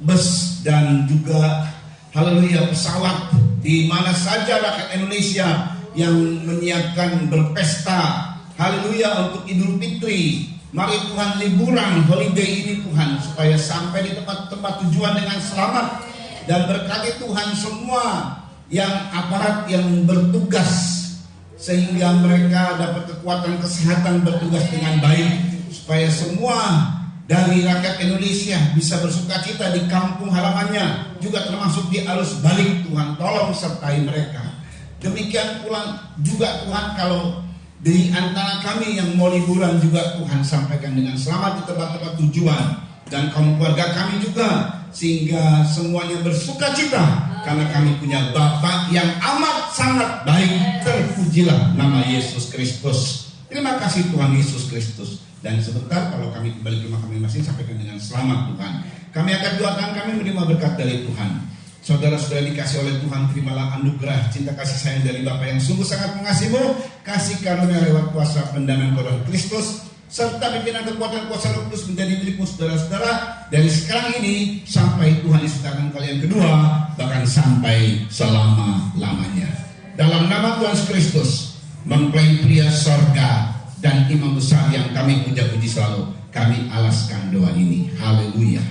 bus, dan juga haleluya pesawat, di mana saja rakyat Indonesia yang menyiapkan berpesta, haleluya, untuk Idul Fitri. Mari Tuhan liburan holiday ini Tuhan, supaya sampai di tempat-tempat tujuan dengan selamat. Dan berkati Tuhan semua yang aparat yang bertugas sehingga mereka dapat kekuatan kesehatan bertugas dengan baik, supaya semua dari rakyat Indonesia bisa bersukacita di kampung halamannya, juga termasuk di arus balik. Tuhan tolong sertai mereka. Demikian pula juga Tuhan, kalau di antara kami yang mau liburan juga Tuhan sampaikan dengan selamat di tempat-tempat tujuan, dan kaum keluarga kami juga, sehingga semuanya bersukacita karena kami punya Bapa yang amat sangat baik. Terpujilah nama Yesus Kristus. Terima kasih Tuhan Yesus Kristus. Dan sebentar kalau kami kembali ke rumah kami masing sampaikan dengan selamat Tuhan. Kami akan doakan, kami menerima berkat dari Tuhan. Saudara-saudara dikasih oleh Tuhan, terimalah anugerah cinta kasih sayang dari Bapa yang sungguh sangat mengasihimu, kasih karunia lewat kuasa pendamaian Tuhan Kristus, serta pimpinan kekuatan kuasa Roh Kudus menjadi milikmu saudara-saudara dari sekarang ini sampai Tuhan Yesus datang kali yang kedua, bahkan sampai selama-lamanya. Dalam nama Tuhan Yesus Kristus, mempelai pria sorga dan imam besar yang kami puja-puji selalu, kami alaskan doa ini. Haleluya.